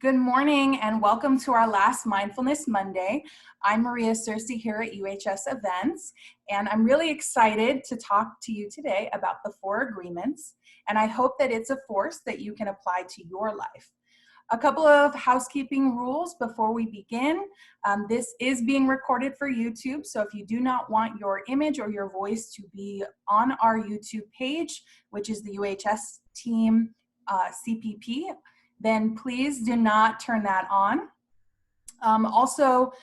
Good morning and welcome to our last Mindfulness Monday. I'm Maria Cersei here at UHS Events, and I'm really excited to talk to you today about the 4 agreements, and I hope that it's a force that you can apply to your life. A couple of housekeeping rules before we begin. This is being recorded for YouTube, so if you do not want your image or your voice to be on our YouTube page, which is the UHS team CPP, then please do not turn that on. Also,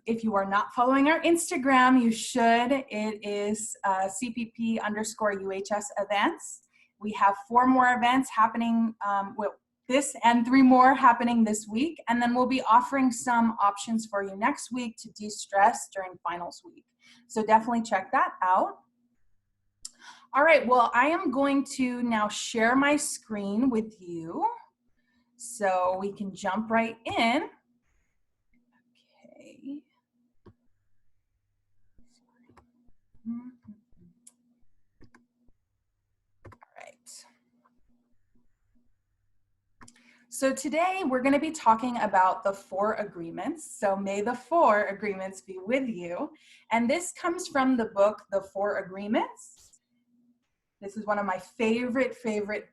if you are not following our Instagram, you should. It is CPP_UHS Events. We have 4 more events happening, this and 3 more happening this week, and then we'll be offering some options for you next week to de-stress during finals week. So definitely check that out. All right, well, I am going to now share my screen with you so we can jump right in. Okay. All right. So today we're going to be talking about the 4 agreements. So may the 4 agreements be with you. And this comes from the book, The 4 Agreements. This is one of my favorite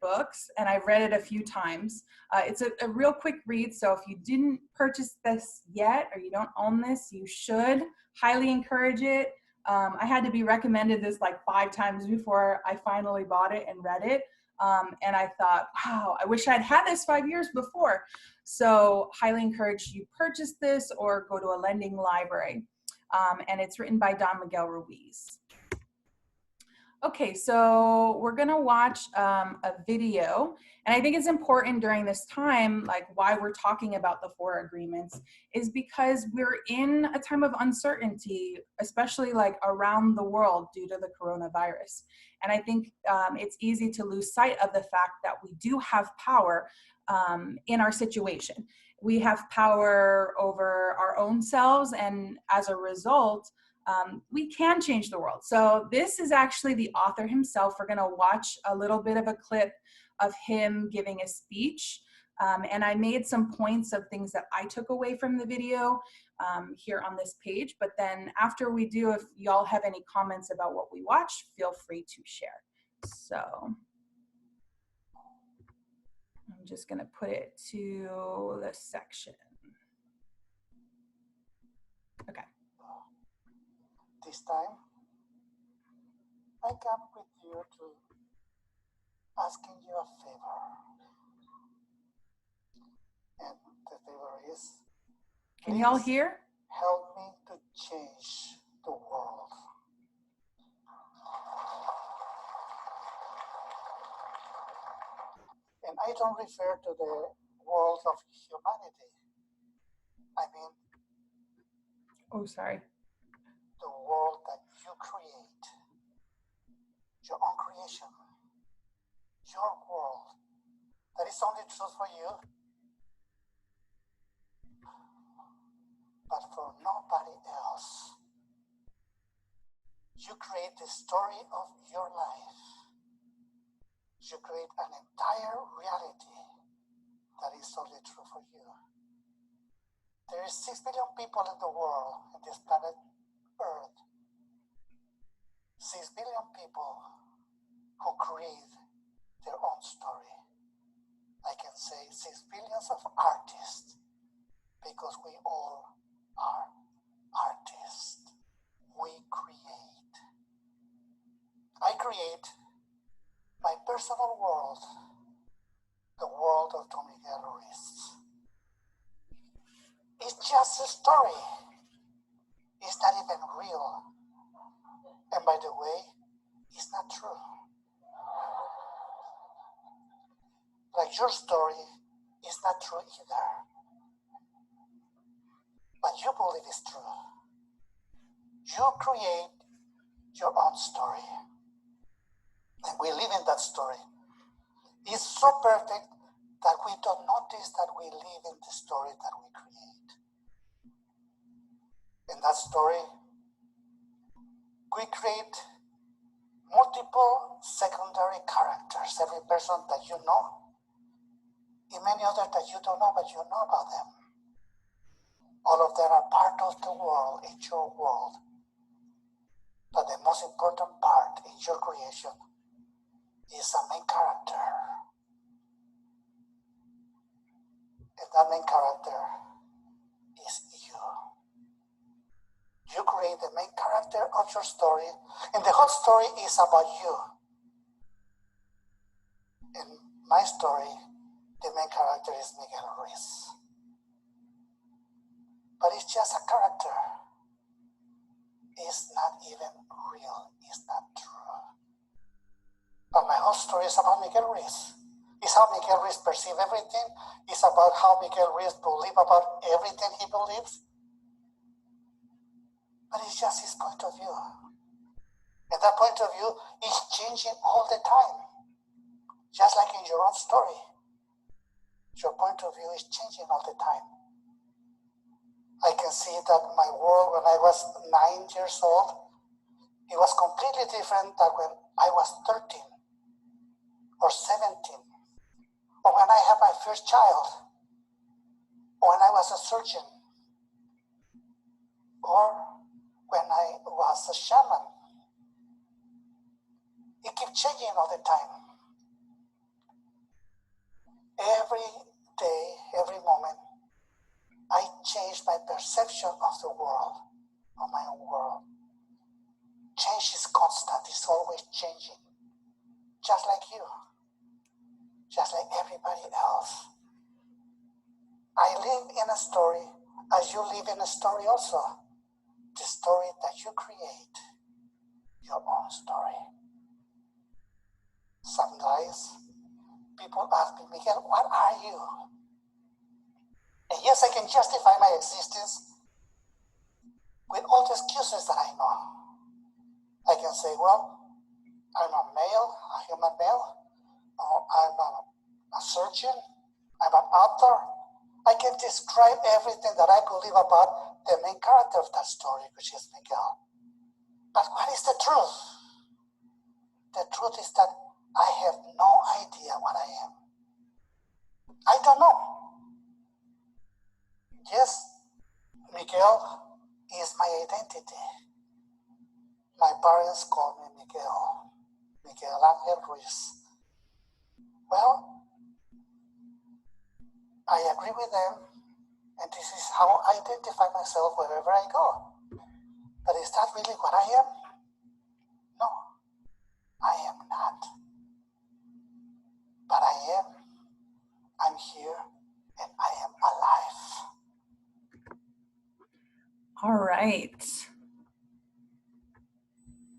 books, and I've read it a few times. It's a real quick read, so if you didn't purchase this yet or you don't own this, you should. Highly encourage it. I had to be recommended this like 5 times before I finally bought it and read it. And I thought, wow, I wish I'd had this 5 years before. So highly encourage you purchase this or go to a lending library. And it's written by Miguel Ruiz. Okay, so we're gonna watch a video, and I think it's important during this time, like why we're talking about the 4 agreements, is because we're in a time of uncertainty, especially like around the world due to the coronavirus. And I think it's easy to lose sight of the fact that we do have power in our situation. We have power over our own selves, and as a result, we can change the world. So this is actually the author himself. We're going to watch a little bit of a clip of him giving a speech. And I made some points of things that I took away from the video here on this page. But then after we do, if y'all have any comments about what we watched, feel free to share. So I'm just going to put it to the section. Okay. This time, I come with you to asking you a favor. And the favor is, can y'all hear? Help me to change the world. And I don't refer to the world of humanity. I mean, oh, sorry. The world that you create, your own creation, your world, that is only true for you, but for nobody else. You create the story of your life. You create an entire reality that is only true for you. There is 6 billion people in the world, in this planet Earth. 6 billion people who create their own story. I can say 6 billions of artists, because we all are artists. We create. I create my personal world, the world of Miguel Ruiz. It's just a story. It's not even real. And by the way, it's not true. Like your story is not true either. But you believe it's true. You create your own story. And we live in that story. It's so perfect that we don't notice that we live in the story that we create. In that story, we create multiple secondary characters. Every person that you know and many others that you don't know, but you know about them. All of them are part of the world, in your world. But the most important part in your creation is a main character. And that main character is you. You create the main character of your story, and the whole story is about you. In my story, the main character is Miguel Ruiz. But it's just a character. It's not even real. It's not true. But my whole story is about Miguel Ruiz. It's how Miguel Ruiz perceives everything. It's about how Miguel Ruiz believes about everything he believes. But it's just his point of view. And that point of view is changing all the time. Just like in your own story. Your point of view is changing all the time. I can see that my world when I was 9 years old, it was completely different than when I was 13 or 17, or when I had my first child, or when I was a surgeon, or when I was a shaman. It keeps changing all the time. Every day, every moment, I change my perception of the world, of my own world. Change is constant, it's always changing. Just like you, just like everybody else. I live in a story as you live in a story also. The story that you create, your own story. Sometimes people ask me, Miguel, what are you? And yes, I can justify my existence with all the excuses that I know. I can say, well, I'm a male, a human male, or I'm a surgeon, I'm an author. I can describe everything that I believe about the main character of that story, which is Miguel. But what is the truth? The truth is that I have no idea what I am. I don't know. Yes, Miguel is my identity. My parents call me Miguel Ruiz. Well, I agree with them, and this is how I identify myself wherever I go. But is that really what I am? No, I am not. But I am. I'm here, and I am alive. All right.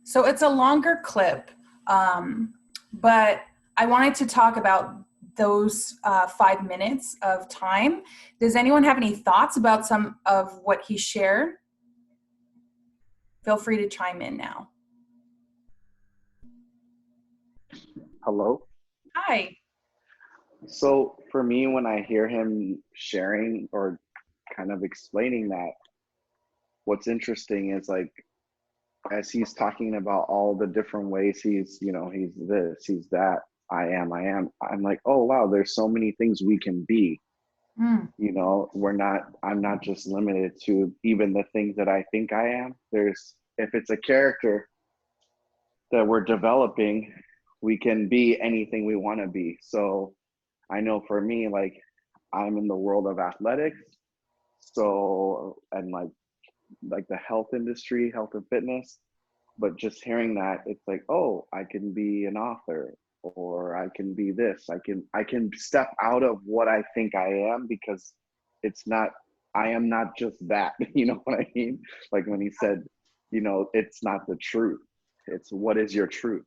So it's a longer clip, but I wanted to talk about those 5 minutes of time. Does anyone have any thoughts about some of what he shared? Feel free to chime in now. Hello? Hi. So for me, when I hear him sharing or kind of explaining that, what's interesting is like, as he's talking about all the different ways he's this, he's that, I am, I'm like, oh wow, there's so many things we can be. I'm not just limited to even the things that I think I am. If it's a character that we're developing, we can be anything we want to be. So I know for me, like, I'm in the world of athletics, so, and like the health industry, health and fitness, but just hearing that, it's like, oh, I can be an author, or I can be this, I can step out of what I think I am, because I am not just that. You know what I mean? Like when he said, it's not the truth, it's what is your truth.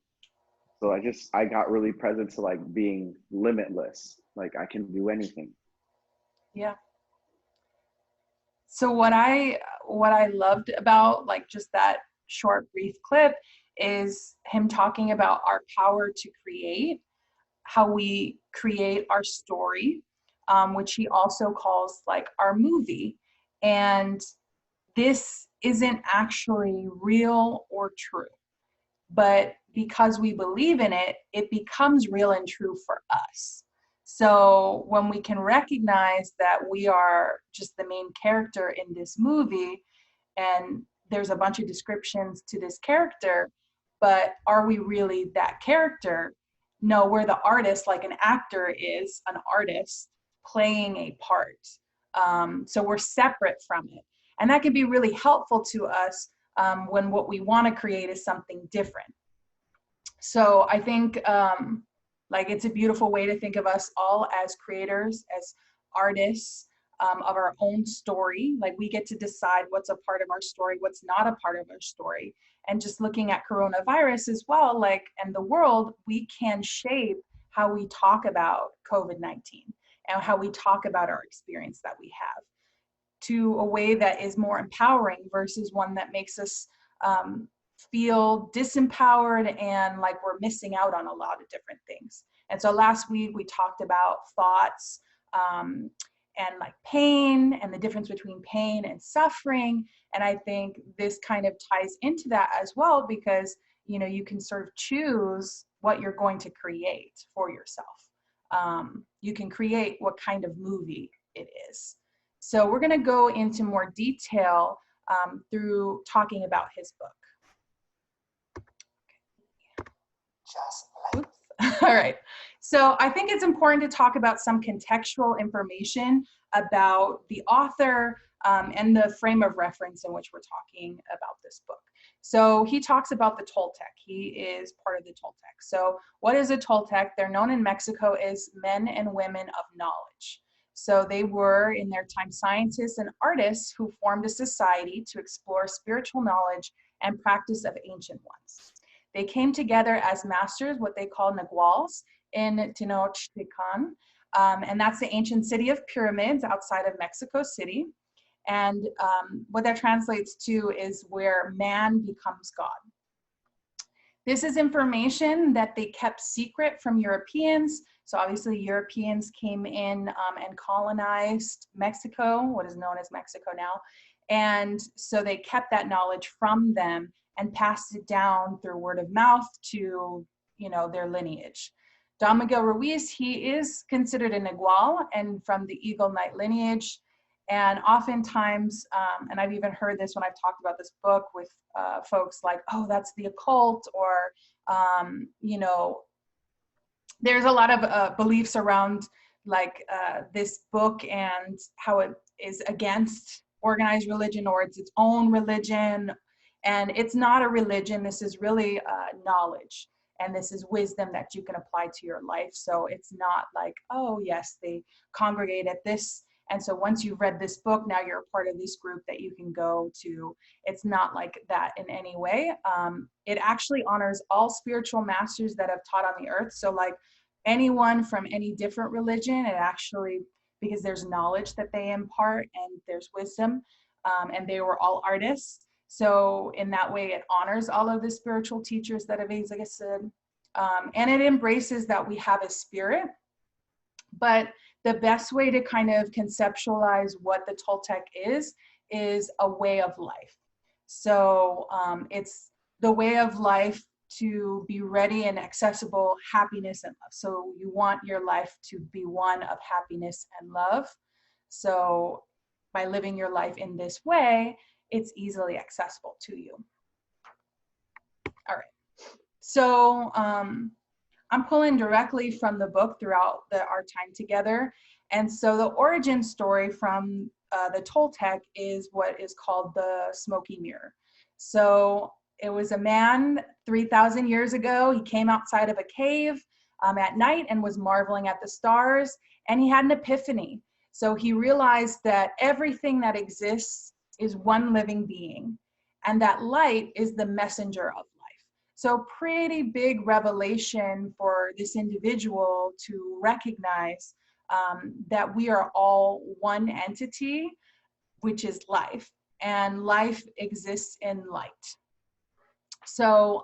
So I got really present to like being limitless, like I can do anything. Yeah. So what I loved about like just that short brief clip is him talking about our power to create, how we create our story, which he also calls like our movie. And this isn't actually real or true, but because we believe in it, it becomes real and true for us. So when we can recognize that we are just the main character in this movie, and there's a bunch of descriptions to this character, but are we really that character? No, we're the artist, like an actor is an artist playing a part. So we're separate from it. And that can be really helpful to us when what we want to create is something different. So I think like it's a beautiful way to think of us all as creators, as artists of our own story. Like we get to decide what's a part of our story, what's not a part of our story. And just looking at coronavirus as well, like, and the world, we can shape how we talk about COVID-19 and how we talk about our experience that we have to a way that is more empowering versus one that makes us feel disempowered and like we're missing out on a lot of different things. And so last week we talked about thoughts and like pain and the difference between pain and suffering. And I think this kind of ties into that as well, because you know, you can sort of choose what you're going to create for yourself. You can create what kind of movie it is. So we're going to go into more detail through talking about his book. Just like Oops. All right. So I think it's important to talk about some contextual information about the author and the frame of reference in which we're talking about this book. So he talks about the Toltec. He is part of the Toltec. So what is a Toltec? They're known in Mexico as men and women of knowledge. So they were, in their time, scientists and artists who formed a society to explore spiritual knowledge and practice of ancient ones. They came together as masters, what they call naguals, in Tenochtitlan, and that's the ancient city of pyramids outside of Mexico City. And what that translates to is where man becomes God. This is information that they kept secret from Europeans. So obviously Europeans came in and colonized Mexico, what is known as Mexico now. And so they kept that knowledge from them and passed it down through word of mouth to, you know, their lineage. Don Miguel Ruiz, he is considered a Nagual and from the Eagle Knight lineage. And oftentimes, and I've even heard this when I've talked about this book with folks like, oh, that's the occult, or, you know, there's a lot of beliefs around like this book and how it is against organized religion or it's its own religion. And it's not a religion. This is really knowledge. And this is wisdom that you can apply to your life. So it's not like, oh, yes, they congregate at this. And so once you've read this book, now you're a part of this group that you can go to. It's not like that in any way. It actually honors all spiritual masters that have taught on the earth. So like anyone from any different religion, it actually, because there's knowledge that they impart and there's wisdom, and they were all artists. So in that way, it honors all of the spiritual teachers that have existed. And it embraces that we have a spirit. But the best way to kind of conceptualize what the Toltec is a way of life. So it's the way of life to be ready and accessible, happiness and love. So you want your life to be one of happiness and love. So by living your life in this way, it's easily accessible to you. All right. So I'm pulling directly from the book throughout our time together. And so the origin story from the Toltec is what is called the smoky mirror. So it was a man 3,000 years ago. He came outside of a cave at night and was marveling at the stars, and he had an epiphany. So he realized that everything that exists is one living being, and that light is the messenger of life. So pretty big revelation for this individual to recognize that we are all one entity, which is life, and life exists in light. So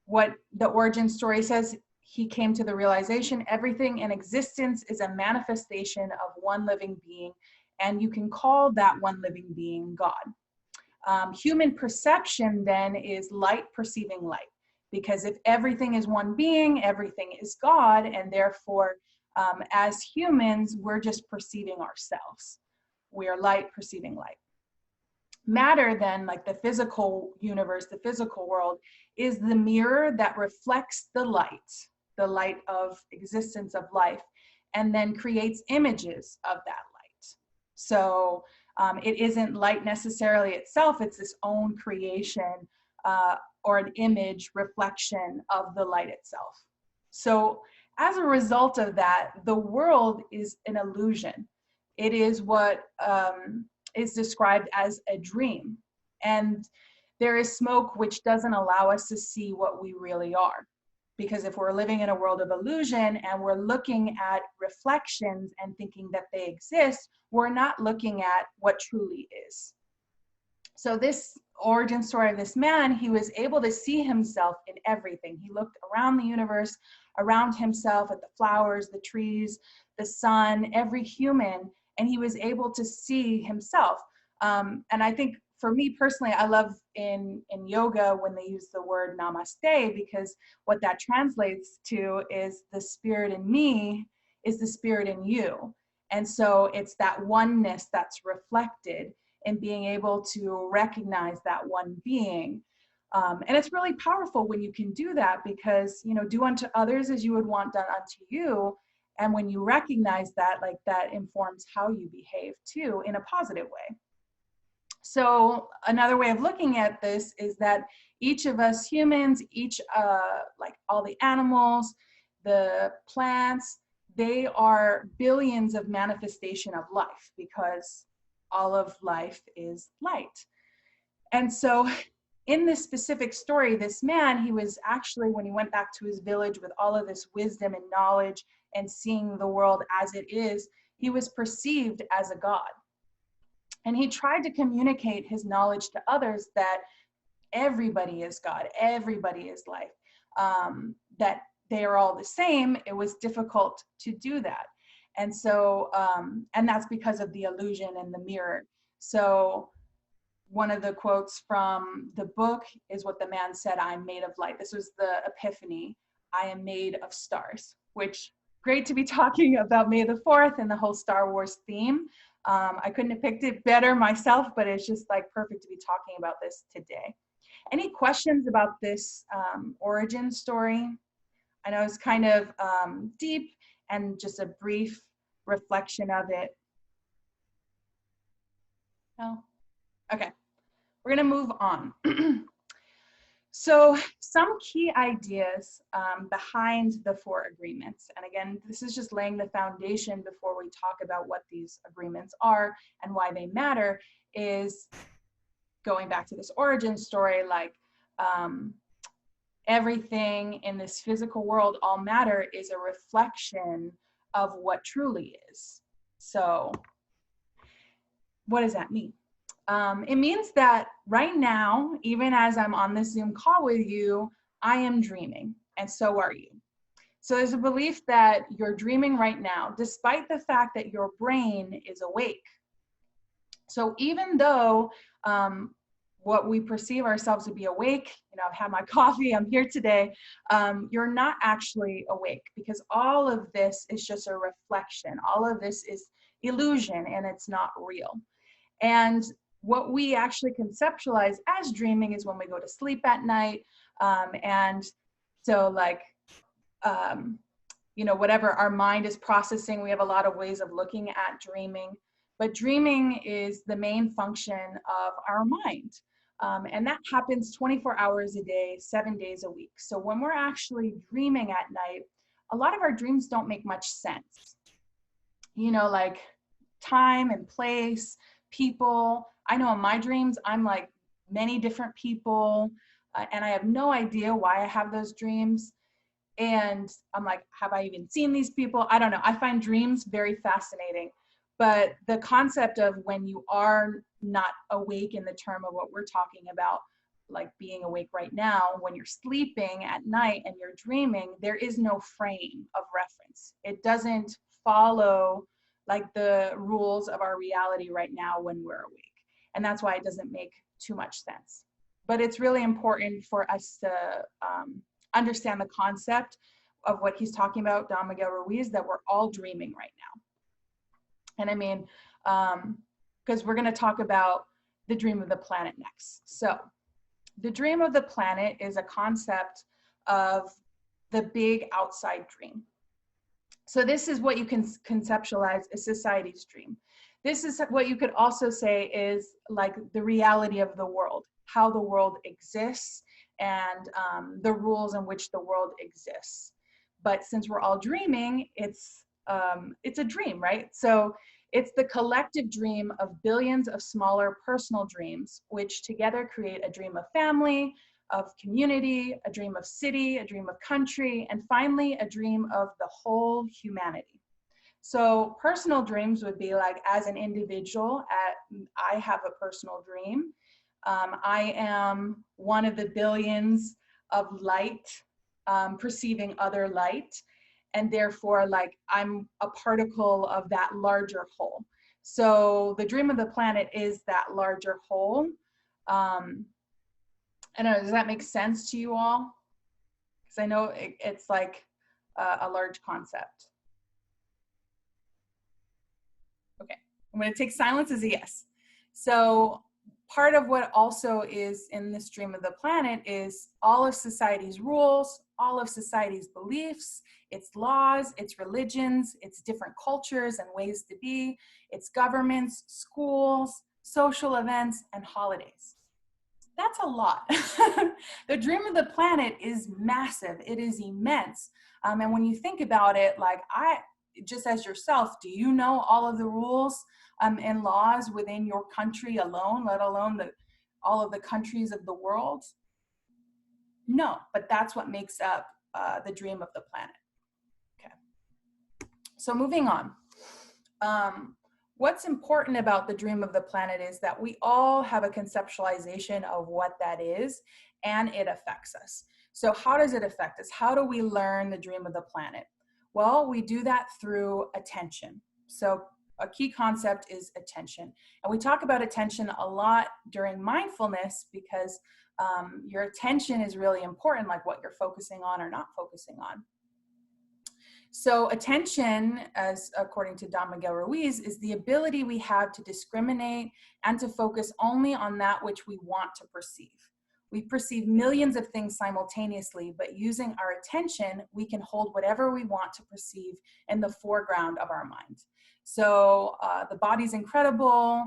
what the origin story says, he came to the realization everything in existence is a manifestation of one living being, and you can call that one living being God. Human perception then is light perceiving light, because if everything is one being, everything is God, and therefore As humans, we're just perceiving ourselves. We are light perceiving light. Matter then, like the physical universe, the physical world, is the mirror that reflects the light of existence, of life, and then creates images of that light. So it isn't light necessarily itself, it's this own creation or an image reflection of the light itself. So as a result of that, the world is an illusion. It is what is described as a dream. And there is smoke which doesn't allow us to see what we really are. Because if we're living in a world of illusion and we're looking at reflections and thinking that they exist, we're not looking at what truly is. So this origin story of this man, he was able to see himself in everything. He looked around the universe, around himself, at the flowers, the trees, the sun, every human, and he was able to see himself. And I think for me personally, I love in yoga when they use the word namaste, because what that translates to is the spirit in me is the spirit in you. And so it's that oneness that's reflected in being able to recognize that one being. And it's really powerful when you can do that, because, you know, do unto others as you would want done unto you. And when you recognize that, like, that informs how you behave too in a positive way. So another way of looking at this is that each of us humans, like all the animals, the plants, they are billions of manifestation of life, because all of life is light. And so in this specific story, this man, he was actually, when he went back to his village with all of this wisdom and knowledge and seeing the world as it is, he was perceived as a god. And he tried to communicate his knowledge to others that everybody is God, everybody is life, that they are all the same. It was difficult to do that. And so, and that's because of the illusion and the mirror. So one of the quotes from the book is what the man said, "I'm made of light." This was the epiphany. I am made of stars, which great to be talking about May the 4th and the whole Star Wars theme. I couldn't have picked it better myself, but it's just like perfect to be talking about this today. Any questions about this origin story? I know it's kind of deep and just a brief reflection of it. No? Okay, we're gonna move on. So some key ideas behind the 4 agreements, and again, this is just laying the foundation before we talk about what these agreements are and why they matter, is going back to this origin story, like everything in this physical world, all matter is a reflection of what truly is. So what does that mean? It means that right now, even as I'm on this Zoom call with you, I am dreaming, and so are you. So there's a belief that you're dreaming right now, despite the fact that your brain is awake. So even though what we perceive ourselves to be awake, you know, I've had my coffee, I'm here today, you're not actually awake, because all of this is just a reflection. All of this is illusion, and it's not real. And what we actually conceptualize as dreaming is when we go to sleep at night. And so like, you know, whatever our mind is processing, we have a lot of ways of looking at dreaming. But dreaming is the main function of our mind. And that happens 24 hours a day, 7 days a week. So when we're actually dreaming at night, a lot of our dreams don't make much sense. You know, like time and place, people. I know in my dreams, I'm like many different people, and I have no idea why I have those dreams. And I'm like, have I even seen these people? I don't know. I find dreams very fascinating. But the concept of when you are not awake in the term of what we're talking about, like being awake right now, when you're sleeping at night and you're dreaming, there is no frame of reference. It doesn't follow like the rules of our reality right now when we're awake. And that's why it doesn't make too much sense. But it's really important for us to understand the concept what he's talking about, Don Miguel Ruiz, that we're all dreaming right now. And I mean, because we're going to talk about the dream of the planet next. So the dream of the planet is a concept of the big outside dream. So this is what you can conceptualize as society's dream. This is what you could also say is like the reality of the world, how the world exists, and the rules in which the world exists. But since we're all dreaming, it's a dream, right? So it's the collective dream of billions of smaller personal dreams, which together create a dream of family, of community, a dream of city, a dream of country, and finally a dream of the whole humanity. So personal dreams would be like, as an individual, I have a personal dream. I am one of the billions of light perceiving other light, and therefore like I'm a particle of that larger whole. So the dream of the planet is that larger whole. I don't know, does that make sense to you all? Because I know it's like a large concept. Okay, I'm going to take silence as a yes. So part of what also is in this dream of the planet is all of society's rules, all of society's beliefs, its laws, its religions, its different cultures and ways to be, its governments, schools, social events, and holidays. That's a lot. The dream of the planet is massive. It is immense. And when you think about it, like just as yourself, do you know all of the rules and laws within your country alone, let alone all of the countries of the world? No, but that's what makes up the dream of the planet. Okay. So moving on. What's important about the dream of the planet is that we all have a conceptualization of what that is, and it affects us. So how does it affect us? How do we learn the dream of the planet? Well, we do that through attention. So a key concept is attention. And we talk about attention a lot during mindfulness because your attention is really important, like what you're focusing on or not focusing on. So attention, as according to Don Miguel Ruiz, is the ability we have to discriminate and to focus only on that which we want to perceive. We perceive millions of things simultaneously, but using our attention, we can hold whatever we want to perceive in the foreground of our mind. So the body's incredible.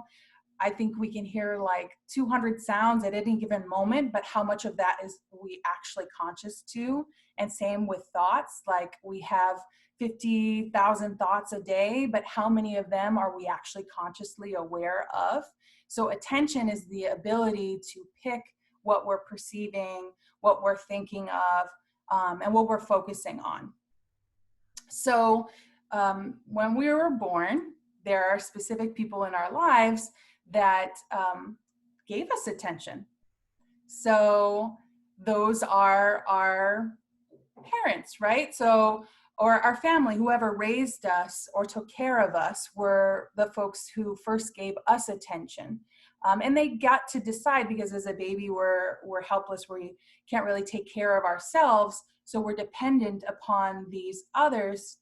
I think we can hear like 200 sounds at any given moment, but how much of that is we actually conscious to? And same with thoughts, like we have 50,000 thoughts a day, but how many of them are we actually consciously aware of? So attention is the ability to pick what we're perceiving, what we're thinking of, and what we're focusing on. So when we were born, there are specific people in our lives that gave us attention. So those are our parents, right? So, or our family, whoever raised us or took care of us were the folks who first gave us attention. And they got to decide, because as a baby, we're helpless, we can't really take care of ourselves. So we're dependent upon these others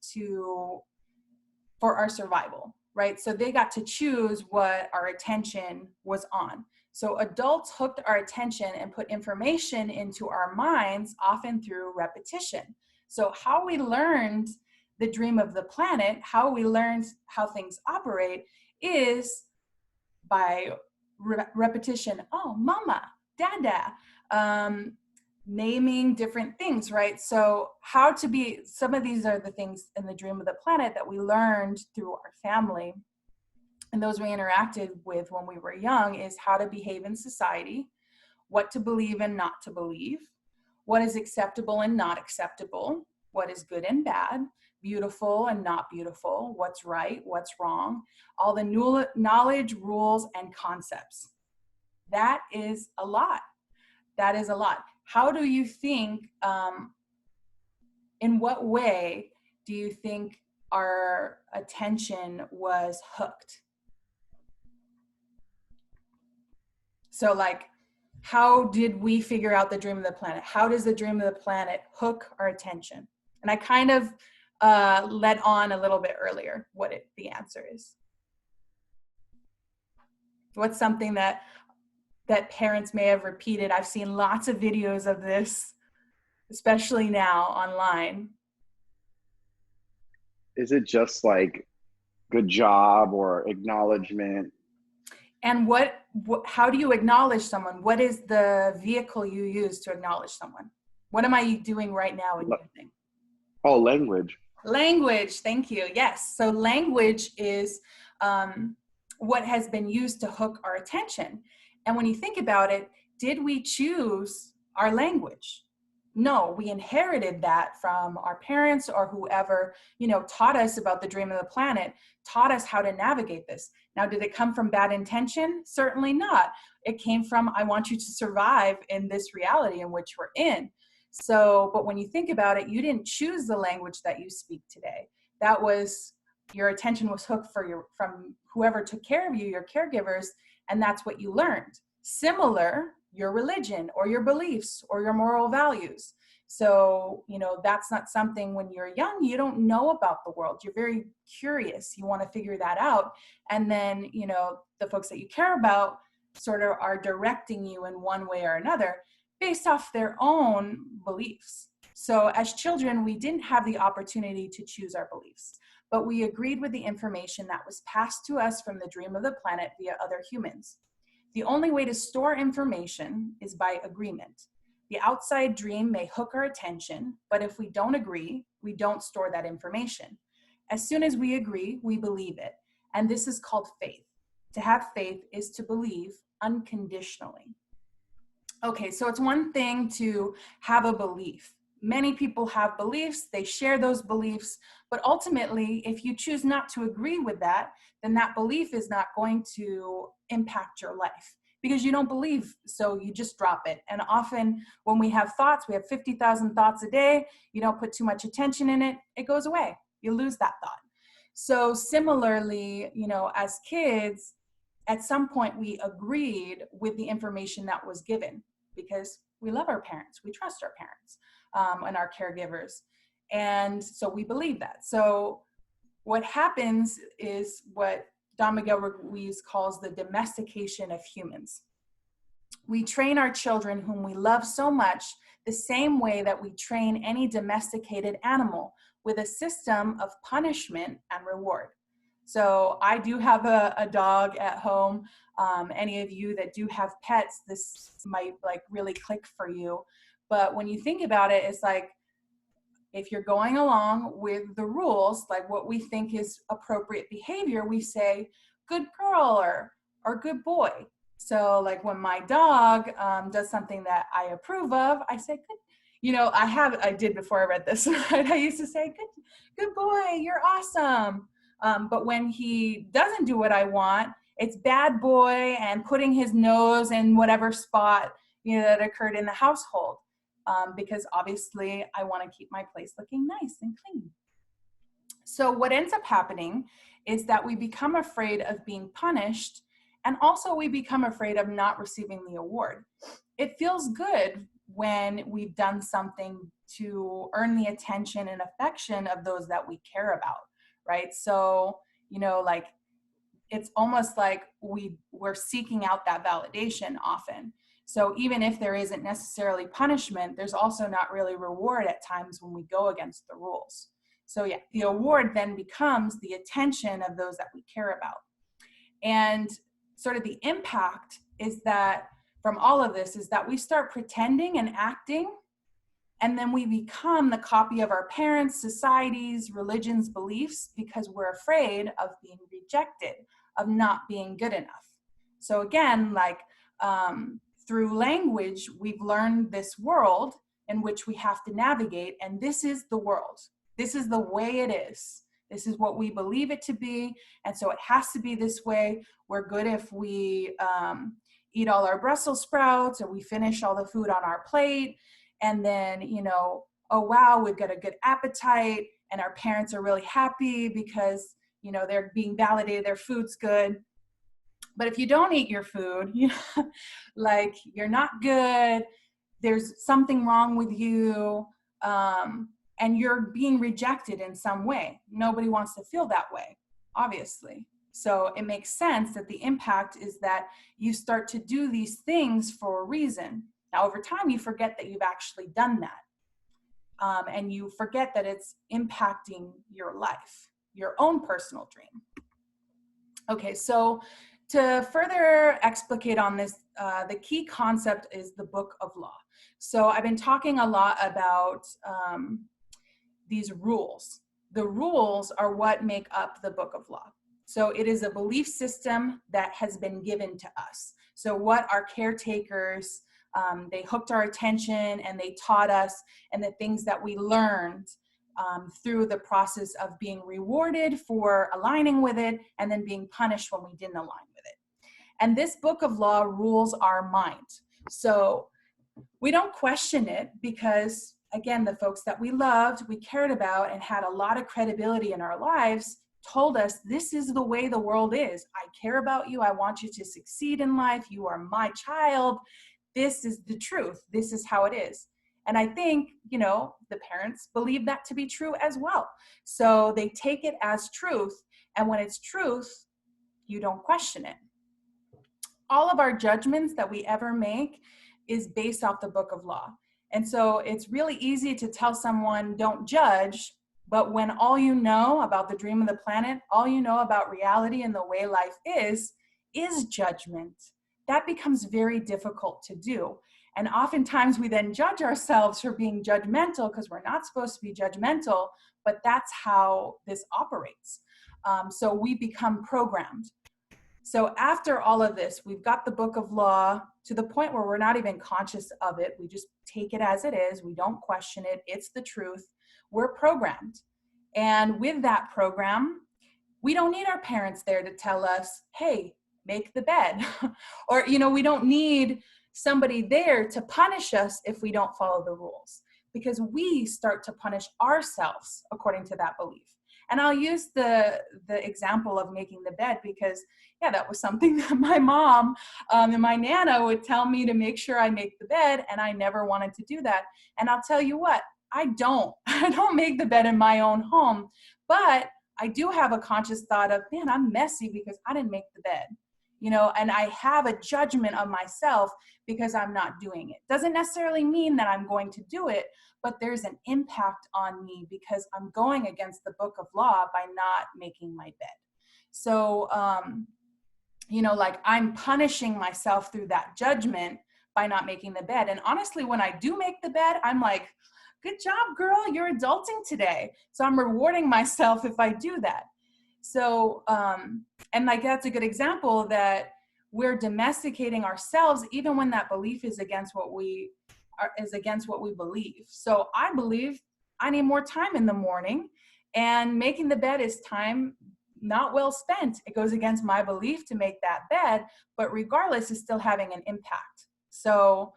for our survival, right? So they got to choose what our attention was on. So adults hooked our attention and put information into our minds, often through repetition. So how we learned the dream of the planet, how we learned how things operate, is by repetition. Oh, mama, dada, naming different things, right? So some of these are the things in the dream of the planet that we learned through our family. And those we interacted with when we were young is how to behave in society, what to believe and not to believe, what is acceptable and not acceptable, what is good and bad, beautiful and not beautiful, what's right, what's wrong, all the knowledge, rules, and concepts. That is a lot. That is a lot. How do you think, in what way do you think our attention was hooked? So like, how did we figure out the dream of the planet? How does the dream of the planet hook our attention? And I kind of led on a little bit earlier what the answer is. What's something that parents may have repeated? I've seen lots of videos of this, especially now online. Is it just like good job or acknowledgement? And how do you acknowledge someone? What is the vehicle you use to acknowledge someone? What am I doing right now and using? Oh, language. Language, thank you. Yes. So language is what has been used to hook our attention. And when you think about it, did we choose our language? No, we inherited that from our parents or whoever, taught us about the dream of the planet, taught us how to navigate this. Now, did it come from bad intention? Certainly not. It came from, I want you to survive in this reality in which we're in. So, but when you think about it, you didn't choose the language that you speak today. That was, your attention was hooked from whoever took care of you, your caregivers, and that's what you learned. Similar, your religion or your beliefs or your moral values. So, that's not something when you're young, you don't know about the world. You're very curious. You want to figure that out. And then, the folks that you care about sort of are directing you in one way or another based off their own beliefs. So as children, we didn't have the opportunity to choose our beliefs, but we agreed with the information that was passed to us from the dream of the planet via other humans. The only way to store information is by agreement. The outside dream may hook our attention, but if we don't agree, we don't store that information. As soon as we agree, we believe it. And this is called faith. To have faith is to believe unconditionally. Okay, so it's one thing to have a belief. Many people have beliefs, they share those beliefs, but ultimately, if you choose not to agree with that, then that belief is not going to impact your life because you don't believe, so you just drop it. And often when we have thoughts, we have 50,000 thoughts a day, you don't put too much attention in it, it goes away. You lose that thought. So similarly, as kids, at some point we agreed with the information that was given because we love our parents, we trust our parents and our caregivers. And so we believe that. So what happens is what Don Miguel Ruiz calls the domestication of humans. We train our children whom we love so much the same way that we train any domesticated animal, with a system of punishment and reward. So I do have a dog at home. Any of you that do have pets, this might really click for you. But when you think about it, it's like, if you're going along with the rules, like what we think is appropriate behavior, we say, good girl or good boy. So like when my dog does something that I approve of, I say, good. I did before I read this, right? I used to say, good boy, you're awesome. But when he doesn't do what I want, it's bad boy and putting his nose in whatever spot, that occurred in the household. Because obviously I want to keep my place looking nice and clean. So what ends up happening is that we become afraid of being punished, and also we become afraid of not receiving the award. It feels good when we've done something to earn the attention and affection of those that we care about, right? So, it's almost like we're seeking out that validation often. So even if there isn't necessarily punishment, there's also not really reward at times when we go against the rules. So yeah, the award then becomes the attention of those that we care about. And sort of the impact is that from all of this is that we start pretending and acting, and then we become the copy of our parents, societies, religions, beliefs, because we're afraid of being rejected, of not being good enough. So again, through language, we've learned this world in which we have to navigate, and this is the world. This is the way it is. This is what we believe it to be, and so it has to be this way. We're good if we eat all our Brussels sprouts, or we finish all the food on our plate, and then, oh wow, we've got a good appetite, and our parents are really happy because, they're being validated, their food's good. But if you don't eat your food, you're not good, there's something wrong with you, and you're being rejected in some way. Nobody wants to feel that way, obviously. So it makes sense that the impact is that you start to do these things for a reason. Now, over time, you forget that you've actually done that. And you forget that it's impacting your life, your own personal dream. Okay, so to further explicate on this, the key concept is the book of law. So I've been talking a lot about these rules. The rules are what make up the book of law. So it is a belief system that has been given to us. So what our caretakers, they hooked our attention and they taught us, and the things that we learned through the process of being rewarded for aligning with it and then being punished when we didn't align with it. And this book of law rules our mind. So we don't question it because, again, the folks that we loved, we cared about, and had a lot of credibility in our lives told us, this is the way the world is. I care about you. I want you to succeed in life. You are my child. This is the truth. This is how it is. And I think, you know, the parents believe that to be true as well. So they take it as truth. And when it's truth, you don't question it. All of our judgments that we ever make is based off the book of law. And so it's really easy to tell someone, don't judge. But when all you know about the dream of the planet, all you know about reality and the way life is judgment. That becomes very difficult to do. And oftentimes we then judge ourselves for being judgmental because we're not supposed to be judgmental, but that's how this operates. So we become programmed. So after all of this, we've got the book of law to the point where we're not even conscious of it. We just take it as it is. We don't question it. It's the truth. We're programmed. And with that program, we don't need our parents there to tell us, hey, make the bed. Or, you know, we don't need somebody there to punish us if we don't follow the rules, because we start to punish ourselves according to that belief. And I'll use the example of making the bed because, yeah, that was something that my mom and my Nana would tell me to make sure I make the bed, and I never wanted to do that. And I'll tell you what, I don't make the bed in my own home, but I do have a conscious thought of, man, I'm messy because I didn't make the bed, you know, and I have a judgment of myself because I'm not doing it. Doesn't necessarily mean that I'm going to do it, but there's an impact on me because I'm going against the book of law by not making my bed. So, you know, like I'm punishing myself through that judgment by not making the bed. And honestly, when I do make the bed, I'm like, good job, girl, you're adulting today. So I'm rewarding myself if I do that. So, and like, that's a good example that we're domesticating ourselves, even when that belief is against what we believe. So I believe I need more time in the morning, and making the bed is time not well spent. It goes against my belief to make that bed, but regardless, it's still having an impact. So,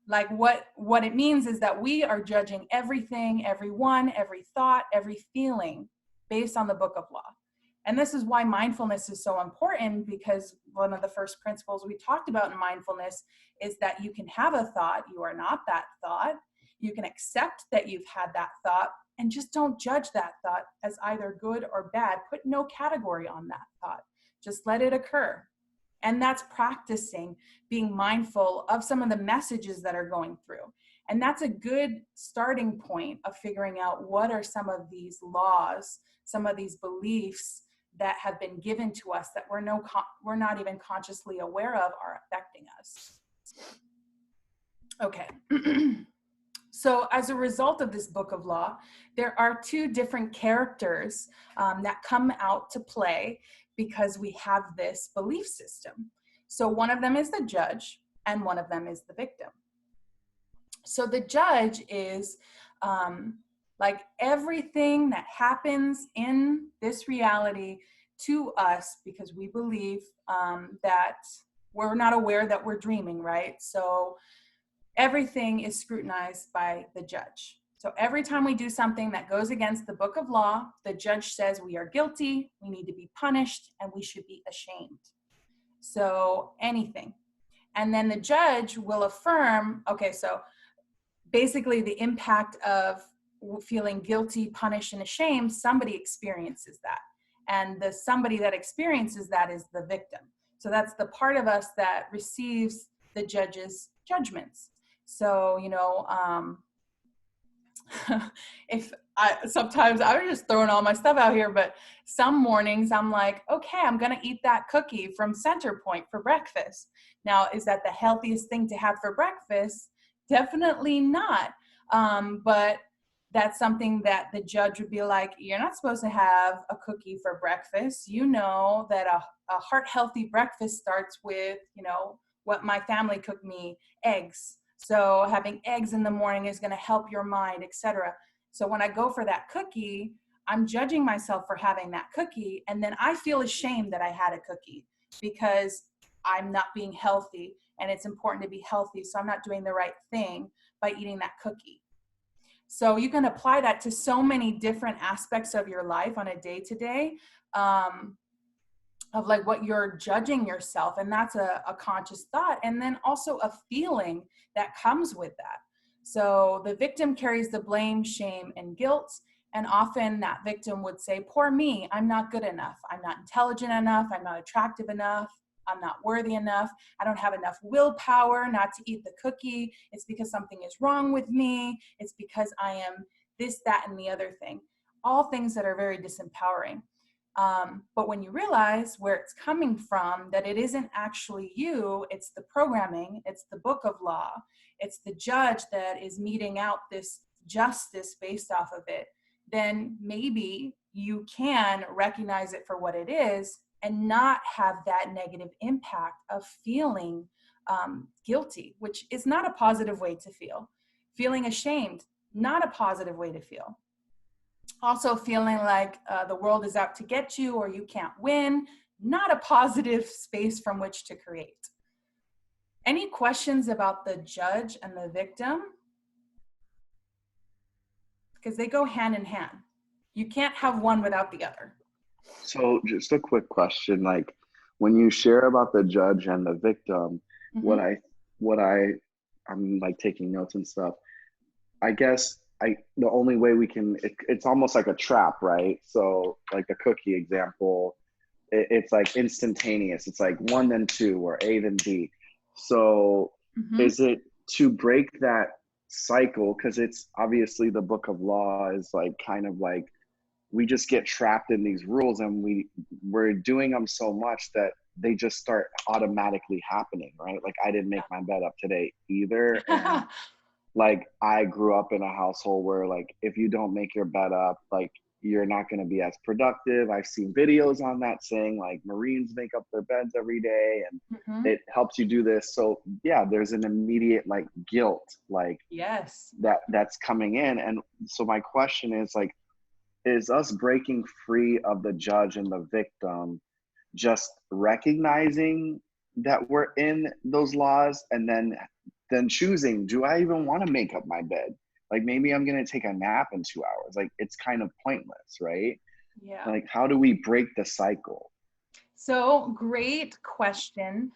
like what it means is that we are judging everything, everyone, every thought, every feeling based on the book of law. And this is why mindfulness is so important, because one of the first principles we talked about in mindfulness is that you can have a thought, you are not that thought. You can accept that you've had that thought, and just don't judge that thought as either good or bad. Put no category on that thought. Just let it occur. And that's practicing being mindful of some of the messages that are going through. And that's a good starting point of figuring out what are some of these laws, some of these beliefs that have been given to us that we're not even consciously aware of are affecting us. Okay. So as a result of this book of law, there are two different characters that come out to play because we have this belief system. So one of them is the judge and one of them is the victim. So the judge is like everything that happens in this reality to us, because we believe that we're not aware that we're dreaming, right? So everything is scrutinized by the judge. So every time we do something that goes against the book of law, the judge says we are guilty, we need to be punished, and we should be ashamed. So anything. And then the judge will affirm, okay, so basically the impact of feeling guilty, punished, and ashamed, somebody experiences that. And the somebody that experiences that is the victim. So that's the part of us that receives the judge's judgments. So, sometimes I was just throwing all my stuff out here, but some mornings I'm like, okay, I'm going to eat that cookie from Center Point for breakfast. Now, is that the healthiest thing to have for breakfast? Definitely not. But that's something that the judge would be like, you're not supposed to have a cookie for breakfast. You know that a heart healthy breakfast starts with, what my family cooked me, eggs. So having eggs in the morning is going to help your mind, etc. So when I go for that cookie, I'm judging myself for having that cookie. And then I feel ashamed that I had a cookie because I'm not being healthy, and it's important to be healthy. So I'm not doing the right thing by eating that cookie. So you can apply that to so many different aspects of your life on a day-to-day, of like what you're judging yourself. And that's a conscious thought. And then also a feeling that comes with that. So the victim carries the blame, shame, and guilt. And often that victim would say, poor me, I'm not good enough. I'm not intelligent enough. I'm not attractive enough. I'm not worthy enough. I don't have enough willpower not to eat the cookie. It's because something is wrong with me. It's because I am this, that, and the other thing. All things that are very disempowering. But when you realize where it's coming from, that it isn't actually you, it's the programming, it's the book of law, it's the judge that is meting out this justice based off of it, then maybe you can recognize it for what it is and not have that negative impact of feeling guilty, which is not a positive way to feel. Feeling ashamed, not a positive way to feel. Also feeling like the world is out to get you or you can't win, not a positive space from which to create. Any questions about the judge and the victim? Because they go hand in hand. You can't have one without the other. So just a quick question, like when you share about the judge and the victim, I'm like taking notes and stuff. I guess the only way we can, it's almost like a trap, right? So like the cookie example, it's like instantaneous. It's like 1 then 2 or A then B. So is it to break that cycle? Because it's obviously the book of law is like kind of like we just get trapped in these rules, and we're doing them so much that they just start automatically happening, right? Like I didn't make my bed up today either. And like I grew up in a household where like if you don't make your bed up, like you're not going to be as productive. I've seen videos on that saying like Marines make up their beds every day and it helps you do this. So yeah, there's an immediate like guilt, like yes, that's coming in. And so my question is like, is us breaking free of the judge and the victim just recognizing that we're in those laws and then choosing, do I even want to make up my bed? Like maybe I'm going to take a nap in 2 hours. Like it's kind of pointless, right? Yeah. Like how do we break the cycle? So great question.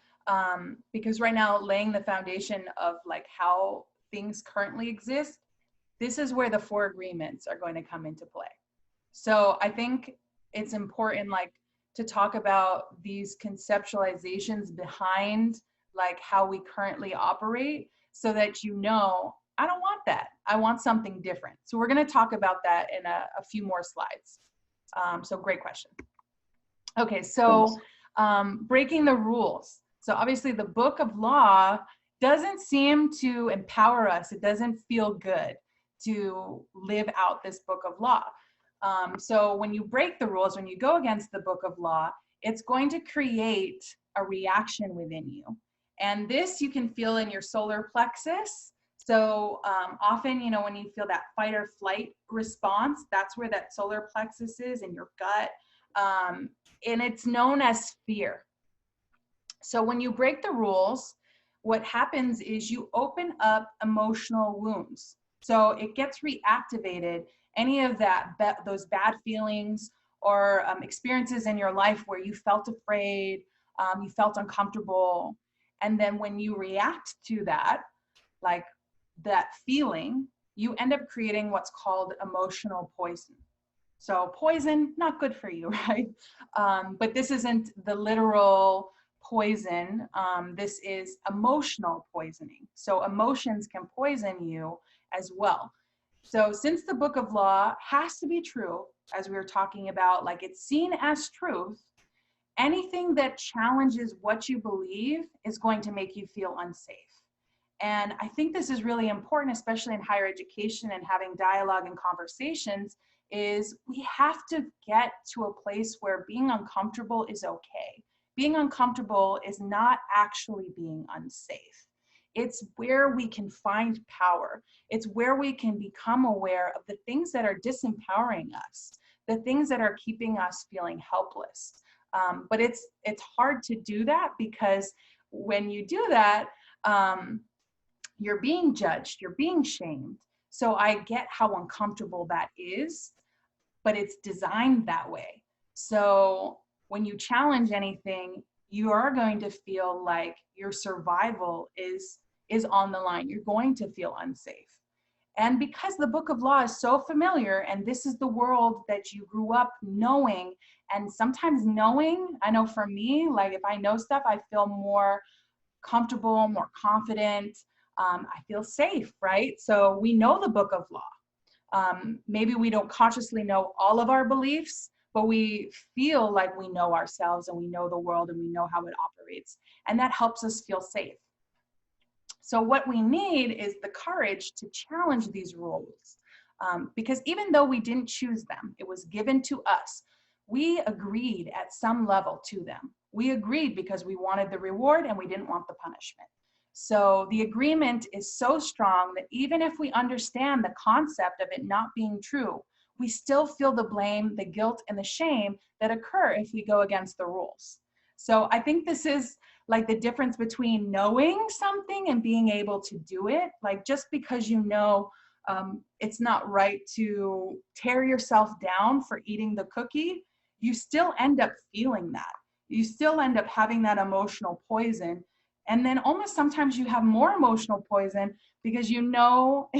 Because right now laying the foundation of like how things currently exist, this is where the 4 agreements are going to come into play. So I think it's important like to talk about these conceptualizations behind like how we currently operate so that I don't want that. I want something different. So we're going to talk about that in a few more slides. So great question. Okay, so breaking the rules. So obviously the book of law doesn't seem to empower us. It doesn't feel good to live out this book of law. So when you break the rules, when you go against the book of law, it's going to create a reaction within you. And this you can feel in your solar plexus. So often, when you feel that fight or flight response, that's where that solar plexus is in your gut. And it's known as fear. So when you break the rules, what happens is you open up emotional wounds. So it gets reactivated. Any of those bad feelings or experiences in your life where you felt afraid, you felt uncomfortable. And then when you react to that, like that feeling, you end up creating what's called emotional poison. So poison, not good for you, right? But this isn't the literal poison. This is emotional poisoning. So emotions can poison you as well. So since the book of law has to be true, as we were talking about, like it's seen as truth, anything that challenges what you believe is going to make you feel unsafe. And I think this is really important, especially in higher education and having dialogue and conversations, is we have to get to a place where being uncomfortable is okay. Being uncomfortable is not actually being unsafe. It's where we can find power. It's where we can become aware of the things that are disempowering us, the things that are keeping us feeling helpless. But it's hard to do that, because when you do that, you're being judged, you're being shamed. So I get how uncomfortable that is, but it's designed that way. So when you challenge anything, you are going to feel like your survival is on the line. You're going to feel unsafe. And because the book of law is so familiar, and this is the world that you grew up knowing, and sometimes knowing, I know for me, like if I know stuff, I feel more comfortable, more confident. I feel safe, right? So we know the book of law. Maybe we don't consciously know all of our beliefs, but we feel like we know ourselves and we know the world and we know how it operates. And that helps us feel safe. So what we need is the courage to challenge these rules. Because even though we didn't choose them, it was given to us. We agreed at some level to them. We agreed because we wanted the reward and we didn't want the punishment. So the agreement is so strong that even if we understand the concept of it not being true, we still feel the blame, the guilt, and the shame that occur if we go against the rules. So I think this is like the difference between knowing something and being able to do it. Like just because you know it's not right to tear yourself down for eating the cookie, you still end up feeling that. You still end up having that emotional poison. And then almost sometimes you have more emotional poison because you know,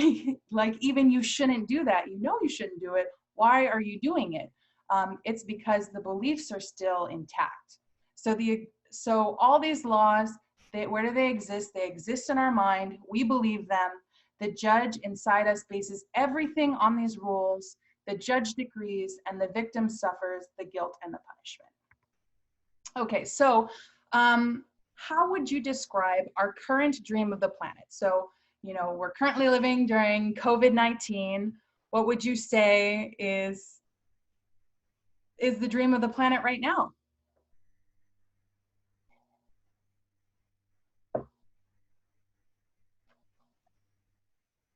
like even you shouldn't do that. You know you shouldn't do it. Why are you doing it? It's because the beliefs are still intact. So all these laws, where do they exist? They exist in our mind. We believe them. The judge inside us bases everything on these rules. The judge decrees, and the victim suffers the guilt and the punishment. Okay, so how would you describe our current dream of the planet? So, you know, we're currently living during COVID-19. What would you say is the dream of the planet right now?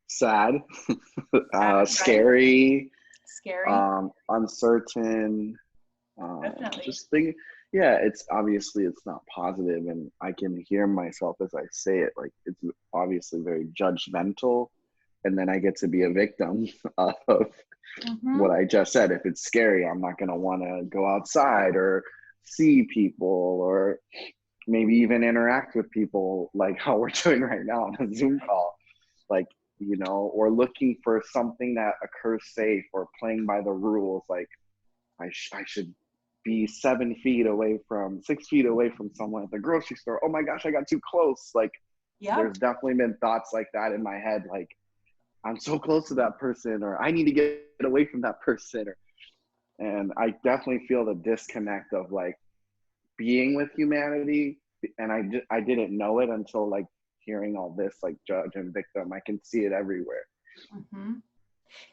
Sad, Scary. Uncertain. Definitely. Just think, yeah, it's obviously it's not positive, and I can hear myself as I say it. Like it's obviously very judgmental, and then I get to be a victim of what I just said. If it's scary, I'm not gonna want to go outside or see people, or maybe even interact with people like how we're doing right now on a Zoom call, like, you know, or looking for something that occurs safe or playing by the rules. Like I should be 6 feet away from someone at the grocery store. Oh my gosh, I got too close. Like, there's definitely been thoughts like that in my head. Like, I'm so close to that person, or I need to get away from that person. And I definitely feel the disconnect of like being with humanity. And I didn't know it until like hearing all this, like judge and victim. I can see it everywhere.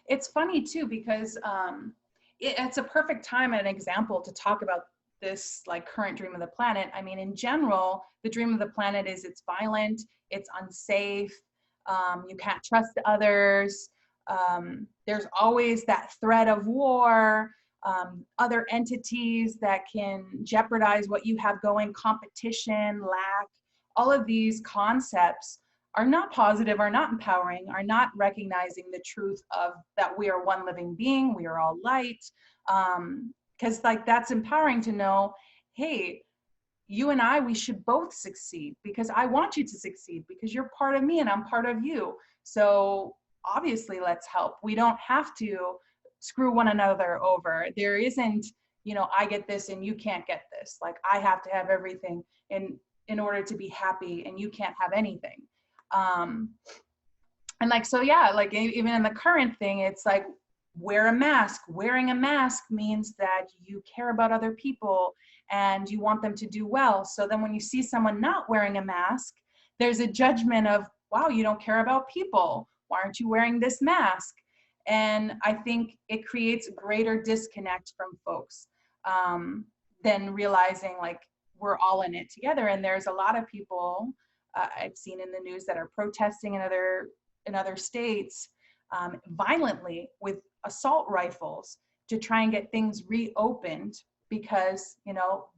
It's funny too, because it's a perfect time and an example to talk about this like current dream of the planet. I mean, in general, the dream of the planet is it's violent, it's unsafe, you can't trust others, there's always that threat of war, other entities that can jeopardize what you have going, competition, lack. All of these concepts are not positive, are not empowering, are not recognizing the truth of that we are one living being, we are all light. Because like that's empowering to know, hey, you and I, we should both succeed because I want you to succeed because you're part of me and I'm part of you. So obviously let's help. We don't have to screw one another over. There isn't, I get this and you can't get this. Like, I have to have everything in order to be happy, and you can't have anything. And like, so yeah, like even in the current thing, it's like, wear a mask. Wearing a mask means that you care about other people and you want them to do well. So then when you see someone not wearing a mask, there's a judgment of, wow, you don't care about people. Why aren't you wearing this mask? And I think it creates greater disconnect from folks than realizing like we're all in it together. And there's a lot of people I've seen in the news that are protesting in other states violently with assault rifles to try and get things reopened, because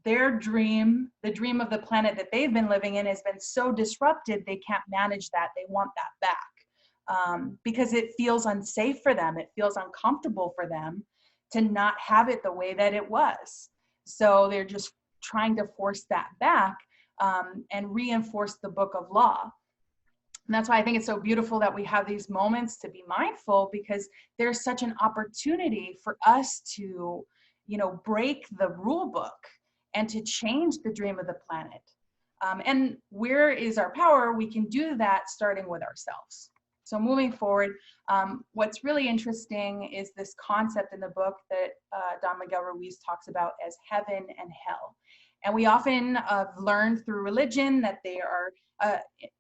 their dream, the dream of the planet that they've been living in, has been so disrupted they can't manage that. They want that back because it feels unsafe for them. It feels uncomfortable for them to not have it the way that it was. So they're just trying to force that back and reinforce the book of law. And that's why I think it's so beautiful that we have these moments to be mindful, because there's such an opportunity for us to, break the rule book and to change the dream of the planet. And where is our power? We can do that starting with ourselves. So moving forward, what's really interesting is this concept in the book that Don Miguel Ruiz talks about as heaven and hell. And we often have learned through religion that they are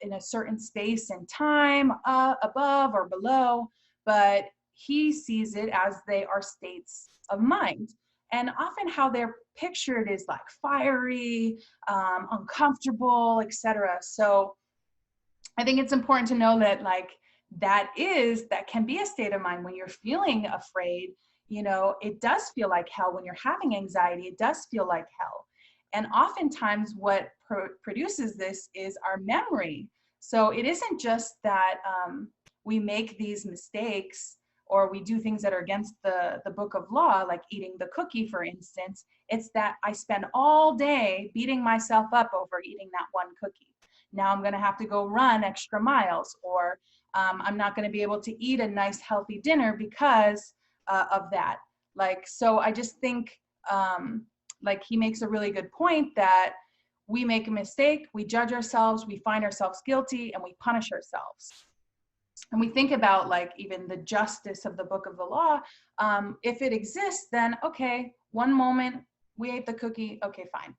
in a certain space and time above or below, but he sees it as they are states of mind. And often how they're pictured is like fiery, uncomfortable, etc. So I think it's important to know that like that can be a state of mind when you're feeling afraid. It does feel like hell. When you're having anxiety, it does feel like hell. And oftentimes what produces this is our memory. So it isn't just that we make these mistakes or we do things that are against the book of law, like eating the cookie, for instance. It's that I spend all day beating myself up over eating that one cookie. Now I'm going to have to go run extra miles, or I'm not going to be able to eat a nice healthy dinner because of that. Like, so I just think like he makes a really good point that we make a mistake, we judge ourselves, we find ourselves guilty, and we punish ourselves. And we think about like even the justice of the book of the law. If it exists, then okay, one moment we ate the cookie, okay, fine.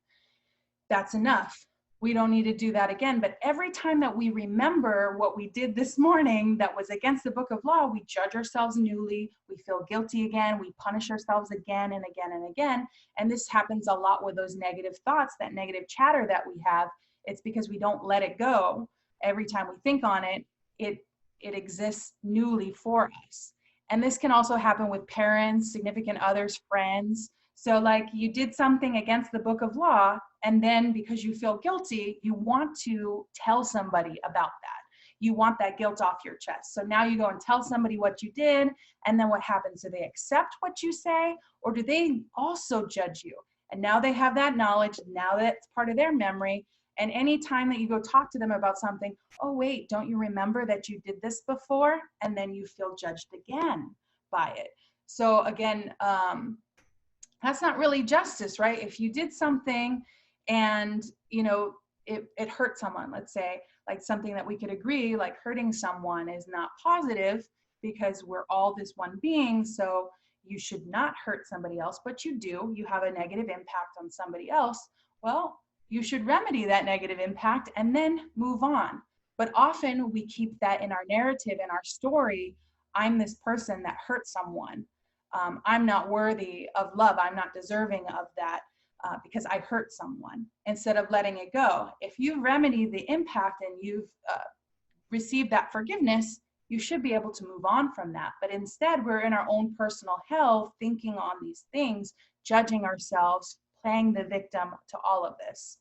That's enough. We don't need to do that again. But every time that we remember what we did this morning that was against the book of law, we judge ourselves newly, we feel guilty again, we punish ourselves again and again and again. And this happens a lot with those negative thoughts, that negative chatter that we have. It's because we don't let it go. Every time we think on it, it exists newly for us. And this can also happen with parents, significant others, friends. So like you did something against the book of law, and then because you feel guilty, you want to tell somebody about that. You want that guilt off your chest. So now you go and tell somebody what you did, and then what happens? Do they accept what you say, or do they also judge you? And now they have that knowledge, now that's part of their memory. And anytime that you go talk to them about something, oh wait, don't you remember that you did this before? And then you feel judged again by it. So again, that's not really justice, right? If you did something and, it hurt someone, let's say, like something that we could agree, like hurting someone is not positive because we're all this one being. So you should not hurt somebody else, but you do. You have a negative impact on somebody else. Well, you should remedy that negative impact and then move on. But often we keep that in our narrative, in our story. I'm this person that hurt someone. I'm not worthy of love. I'm not deserving of that because I hurt someone, instead of letting it go. If you remedy the impact and you've received that forgiveness, you should be able to move on from that. But instead, we're in our own personal hell, thinking on these things, judging ourselves, playing the victim to all of this.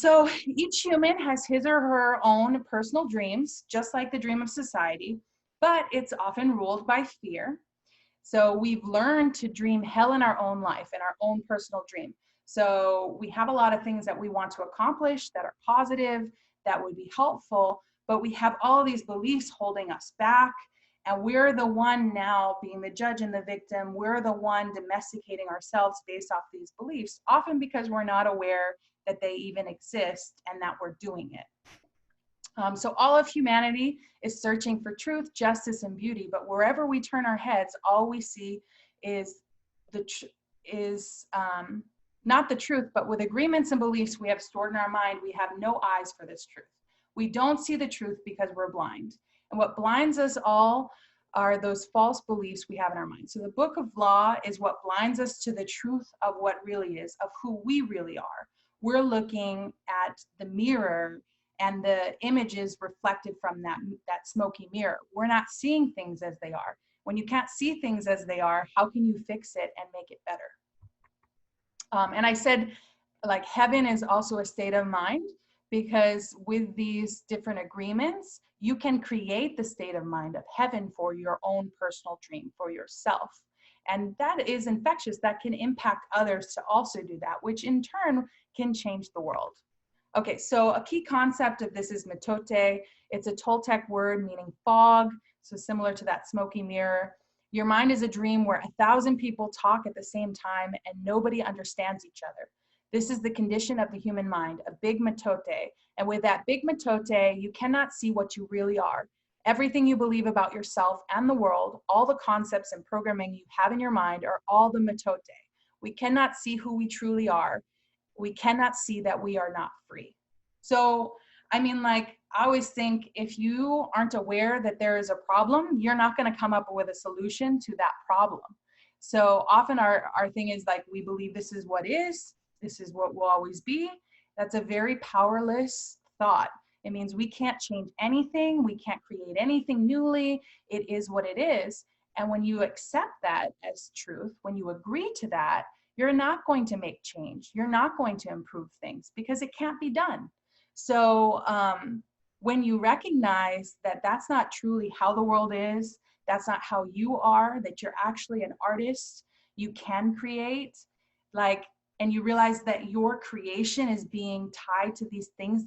So each human has his or her own personal dreams, just like the dream of society, but it's often ruled by fear. So we've learned to dream hell in our own life, in our own personal dream. So we have a lot of things that we want to accomplish that are positive, that would be helpful, but we have all these beliefs holding us back. And we're the one now being the judge and the victim. We're the one domesticating ourselves based off these beliefs, often because we're not aware that they even exist and that we're doing it. So all of humanity is searching for truth, justice, and beauty. But wherever we turn our heads, all we see is not the truth, but with agreements and beliefs we have stored in our mind, we have no eyes for this truth. We don't see the truth because we're blind. And what blinds us all are those false beliefs we have in our mind. So the book of law is what blinds us to the truth of what really is, of who we really are. We're looking at the mirror and the images reflected from that smoky mirror. We're not seeing things as they are. When you can't see things as they are, how can you fix it and make it better? And I said, like, heaven is also a state of mind, because with these different agreements, you can create the state of mind of heaven for your own personal dream, for yourself. And that is infectious. That can impact others to also do that, which in turn can change the world. Okay, so a key concept of this is metote. It's a Toltec word meaning fog, so similar to that smoky mirror. Your mind is a dream where 1,000 people talk at the same time and nobody understands each other. This is the condition of the human mind, a big metote. And with that big metote, you cannot see what you really are. Everything you believe about yourself and the world, all the concepts and programming you have in your mind are all the metote. We cannot see who we truly are. We cannot see that we are not free. So, I mean, like, I always think if you aren't aware that there is a problem, you're not going to come up with a solution to that problem. So often our thing is like, we believe this is what is, this is what will always be. That's a very powerless thought. It means we can't change anything. We can't create anything newly. It is what it is. And when you accept that as truth, when you agree to that, you're not going to make change. You're not going to improve things because it can't be done. So when you recognize that that's not truly how the world is, that's not how you are, that you're actually an artist, you can create, like, and you realize that your creation is being tied to these things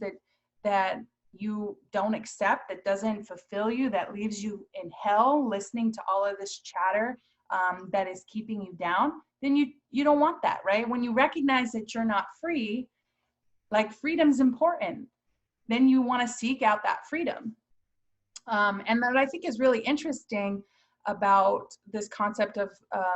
that you don't accept, that doesn't fulfill you, that leaves you in hell listening to all of this chatter that is keeping you down, then you don't want that, right? When you recognize that you're not free, like, freedom's important, then you want to seek out that freedom. And what I think is really interesting about this concept of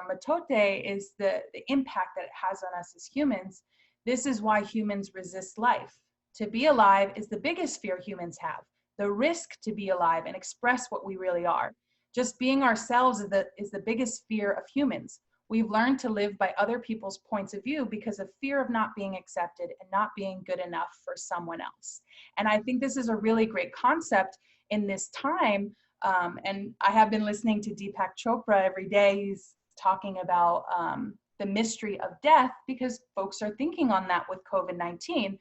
metote is the impact that it has on us as humans. This is why humans resist life. To be alive is the biggest fear humans have, the risk to be alive and express what we really are. Just being ourselves is the biggest fear of humans. We've learned to live by other people's points of view because of fear of not being accepted and not being good enough for someone else. And I think this is a really great concept in this time. And I have been listening to Deepak Chopra every day. He's talking about the mystery of death, because folks are thinking on that with COVID-19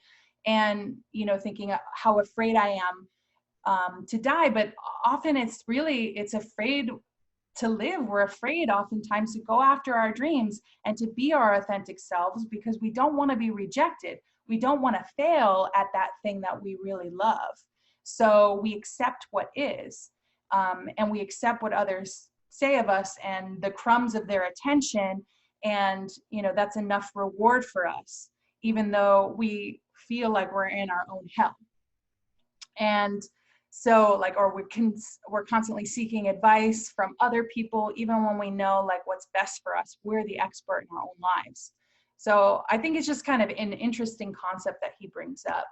and, thinking how afraid I am to die. But often it's afraid to live. We're afraid oftentimes to go after our dreams and to be our authentic selves because we don't want to be rejected. We don't want to fail at that thing that we really love. So we accept what is, and we accept what others say of us and the crumbs of their attention. And, that's enough reward for us, even though we feel like we're in our own hell. And so, like, or we're constantly seeking advice from other people, even when we know, like, what's best for us. We're the expert in our own lives. So I think it's just kind of an interesting concept that he brings up.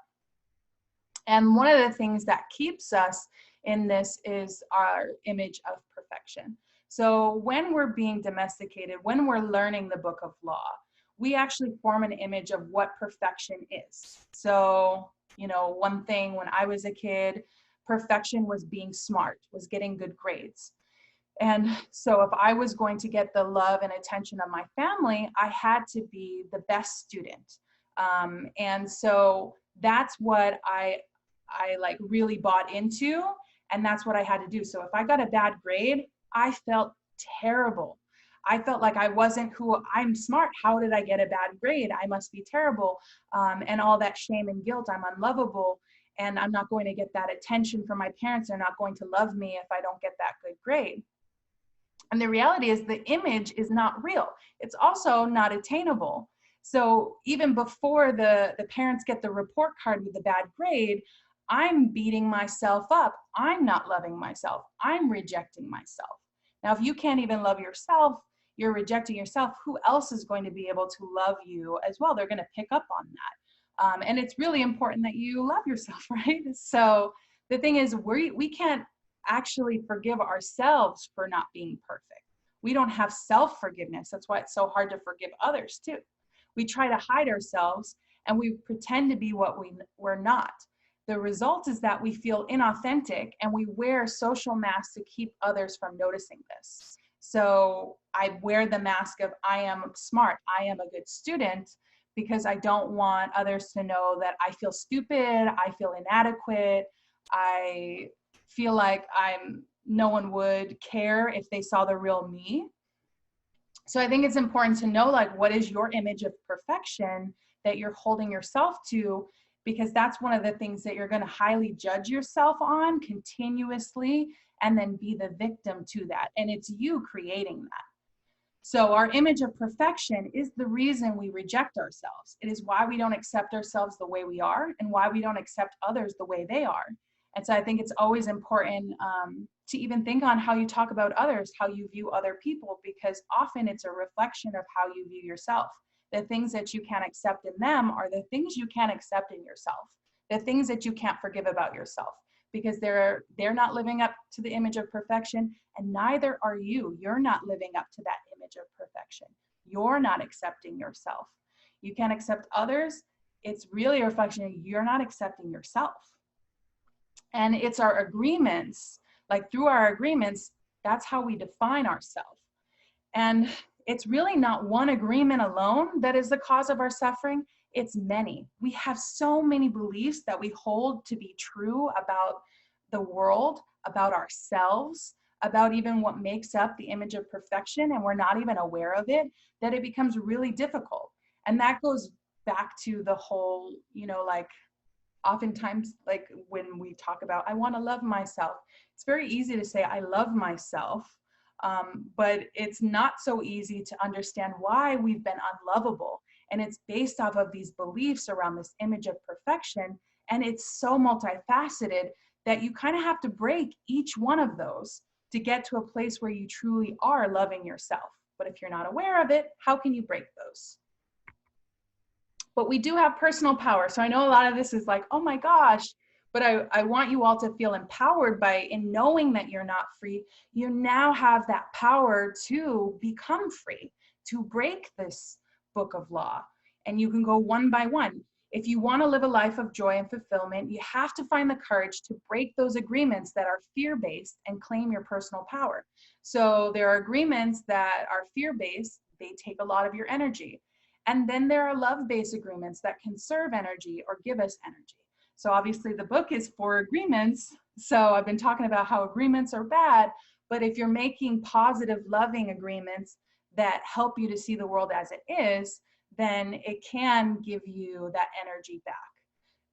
And one of the things that keeps us in this is our image of perfection. So when we're being domesticated, when we're learning the book of law, we actually form an image of what perfection is. So, one thing when I was a kid, perfection was being smart, was getting good grades. And so if I was going to get the love and attention of my family, I had to be the best student. And so that's what I like really bought into, and that's what I had to do. So if I got a bad grade, I felt terrible. I felt like I wasn't I'm smart. How did I get a bad grade? I must be terrible. And all that shame and guilt, I'm unlovable. and I'm not going to get that attention from my parents. They're not going to love me if I don't get that good grade. And the reality is the image is not real. It's also not attainable. So even before the parents get the report card with the bad grade, I'm beating myself up. I'm not loving myself. I'm rejecting myself. Now, if you can't even love yourself, you're rejecting yourself, who else is going to be able to love you as well? They're going to pick up on that. And it's really important that you love yourself, right? So the thing is, we can't actually forgive ourselves for not being perfect. We don't have self-forgiveness. That's why it's so hard to forgive others too. We try to hide ourselves and we pretend to be what we're not. The result is that we feel inauthentic and we wear social masks to keep others from noticing this. So I wear the mask of I am smart, I am a good student, because I don't want others to know that I feel stupid, I feel inadequate, I feel like no one would care if they saw the real me. So I think it's important to know, like, what is your image of perfection that you're holding yourself to, because that's one of the things that you're going to highly judge yourself on continuously and then be the victim to that. And it's you creating that. So our image of perfection is the reason we reject ourselves. It is why we don't accept ourselves the way we are and why we don't accept others the way they are. And so I think it's always important to even think on how you talk about others, how you view other people, because often it's a reflection of how you view yourself. The things that you can't accept in them are the things you can't accept in yourself. The things that you can't forgive about yourself, because they're not living up to the image of perfection, and neither are you. You're not living up to that image of perfection. You're not accepting yourself. You can't accept others. It's really a reflection of you're not accepting yourself. And it's our agreements, like through our agreements, that's how we define ourselves. And it's really not one agreement alone that is the cause of our suffering. It's many. We have so many beliefs that we hold to be true about the world, about ourselves, about even what makes up the image of perfection, and we're not even aware of it, that it becomes really difficult. And that goes back to the whole, like, oftentimes, like when we talk about, I want to love myself, it's very easy to say, I love myself. But it's not so easy to understand why we've been unlovable. And it's based off of these beliefs around this image of perfection. And it's so multifaceted that you kind of have to break each one of those to get to a place where you truly are loving yourself. But if you're not aware of it, how can you break those? But we do have personal power. So I know a lot of this is like, oh my gosh, but I want you all to feel empowered in knowing that you're not free. You now have that power to become free, to break this book of law. And you can go one by one. If you want to live a life of joy and fulfillment, you have to find the courage to break those agreements that are fear-based and claim your personal power. So there are agreements that are fear-based. They take a lot of your energy. And then there are love-based agreements that conserve energy or give us energy. So obviously the book is 4 agreements. So I've been talking about how agreements are bad, but if you're making positive, loving agreements that help you to see the world as it is, then it can give you that energy back.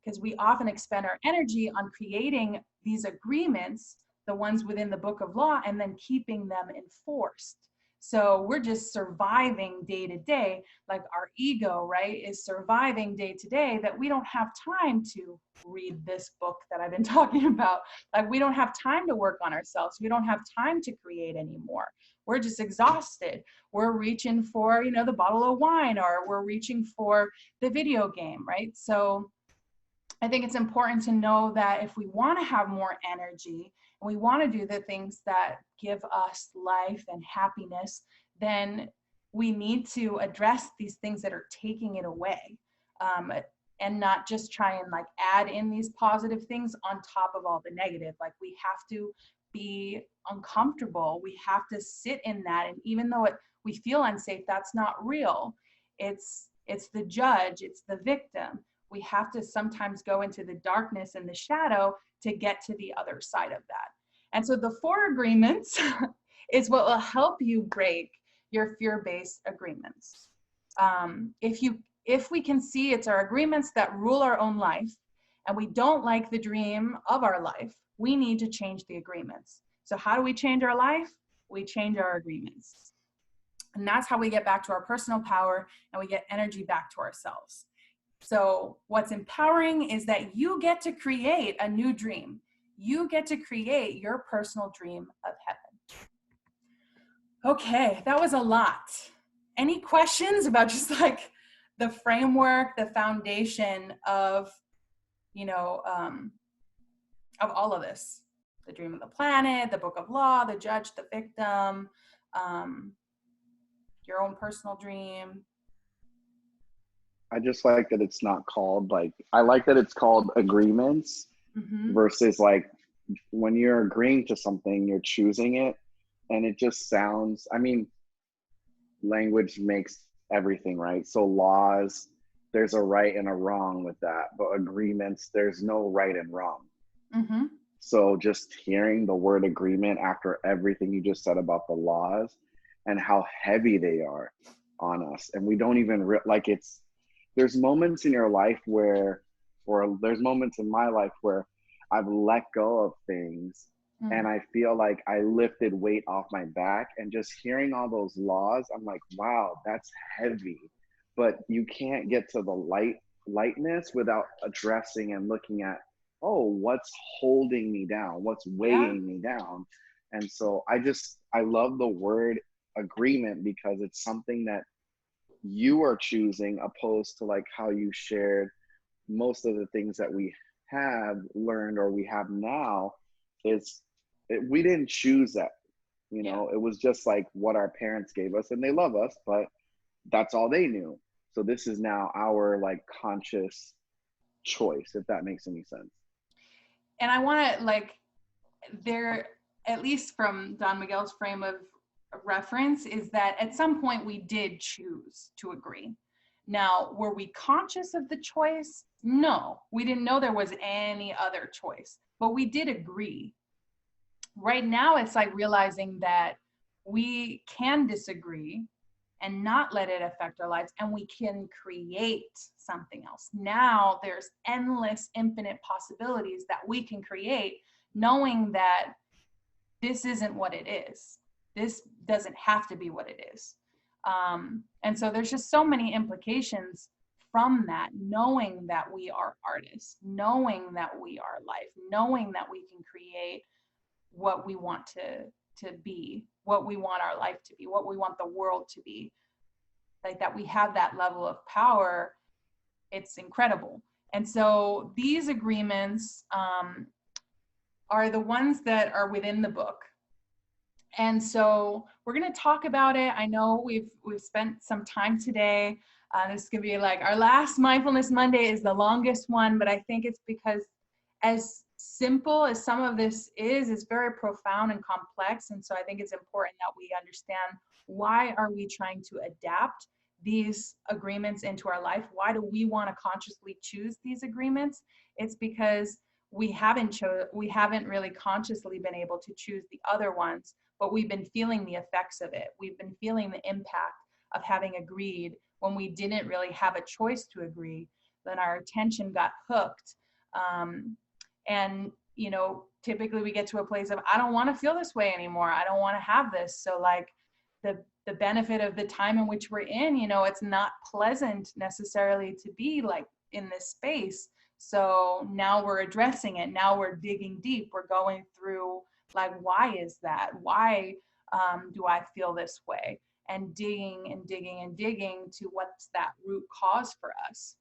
Because we often expend our energy on creating these agreements, the ones within the book of law, and then keeping them enforced. So we're just surviving day to day, like our ego, right, is surviving day to day, that we don't have time to read this book that I've been talking about. Like, we don't have time to work on ourselves. We don't have time to create anymore. We're just exhausted. We're reaching for, the bottle of wine, or we're reaching for the video game, right? So I think it's important to know that if we want to have more energy and we want to do the things that give us life and happiness, then we need to address these things that are taking it away, and not just try and like add in these positive things on top of all the negative. Like, we have to be uncomfortable. We have to sit in that. And even though we feel unsafe, that's not real. It's the judge, it's the victim. We have to sometimes go into the darkness and the shadow to get to the other side of that. And so the 4 agreements is what will help you break your fear-based agreements. If we can see it's our agreements that rule our own life, and we don't like the dream of our life, we need to change the agreements. So how do we change our life? We change our agreements. And that's how we get back to our personal power and we get energy back to ourselves. So what's empowering is that you get to create a new dream. You get to create your personal dream of heaven. Okay, that was a lot. Any questions about just like the framework, the foundation of, of all of this? The dream of the planet, the book of law, the judge, the victim, your own personal dream. I just like that it's not called I like that it's called agreements versus when you're agreeing to something, you're choosing it. And it just sounds, language makes everything, right? So laws, there's a right and a wrong with that. But agreements, there's no right and wrong. So just hearing the word agreement after everything you just said about the laws and how heavy they are on us. And we don't even, there's moments in your life or there's moments in my life where I've let go of things and I feel like I lifted weight off my back, and just hearing all those laws, I'm like, wow, that's heavy. But you can't get to the lightness without addressing and looking at, oh, what's holding me down? What's weighing me down? And so I love the word agreement because it's something that you are choosing, opposed to how you shared most of the things that we have learned or we have now. We didn't choose that, it was just what our parents gave us, and they love us, but that's all they knew. So this is now our conscious choice, if that makes any sense. And I want to at least from Don Miguel's frame of reference, is that at some point we did choose to agree. Now, were we conscious of the choice? No, we didn't know there was any other choice, but we did agree. Right now, it's realizing that we can disagree and not let it affect our lives, and we can create something else. Now there's endless, infinite possibilities that we can create, knowing that this isn't what it is. This doesn't have to be what it is. And so there's just so many implications from that, knowing that we are artists, knowing that we are life, knowing that we can create what we want to be, what we want our life to be, what we want the world to be. That we have that level of power, it's incredible. And so these agreements are the ones that are within the book. And so we're going to talk about it. I know we've spent some time today. This is going to be our last Mindfulness Monday is the longest one, but I think it's because as simple as some of this is, it's very profound and complex. And so I think it's important that we understand, why are we trying to adapt these agreements into our life? Why do we want to consciously choose these agreements? It's because we haven't really consciously been able to choose the other ones, but we've been feeling the effects of it. We've been feeling the impact of having agreed when we didn't really have a choice to agree. Then our attention got hooked. And typically we get to a place of, I don't want to feel this way anymore. I don't want to have this. So the benefit of the time in which we're in, it's not pleasant necessarily to be in this space. So now we're addressing it. Now we're digging deep. We're going through why is that? Why do I feel this way? And digging and digging and digging to what's that root cause for us.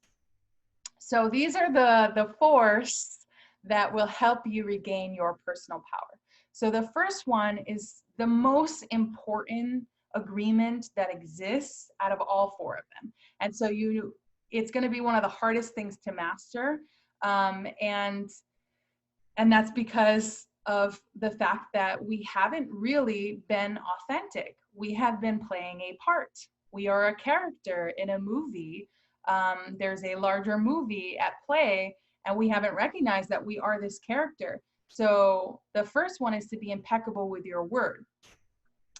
So these are the force that will help you regain your personal power. So the first one is the most important agreement that exists out of all four of them. And so it's going to be one of the hardest things to master. And that's because of the fact that we haven't really been authentic. We have been playing a part. We are a character in a movie. There's a larger movie at play, and we haven't recognized that we are this character. So the first one is to be impeccable with your word.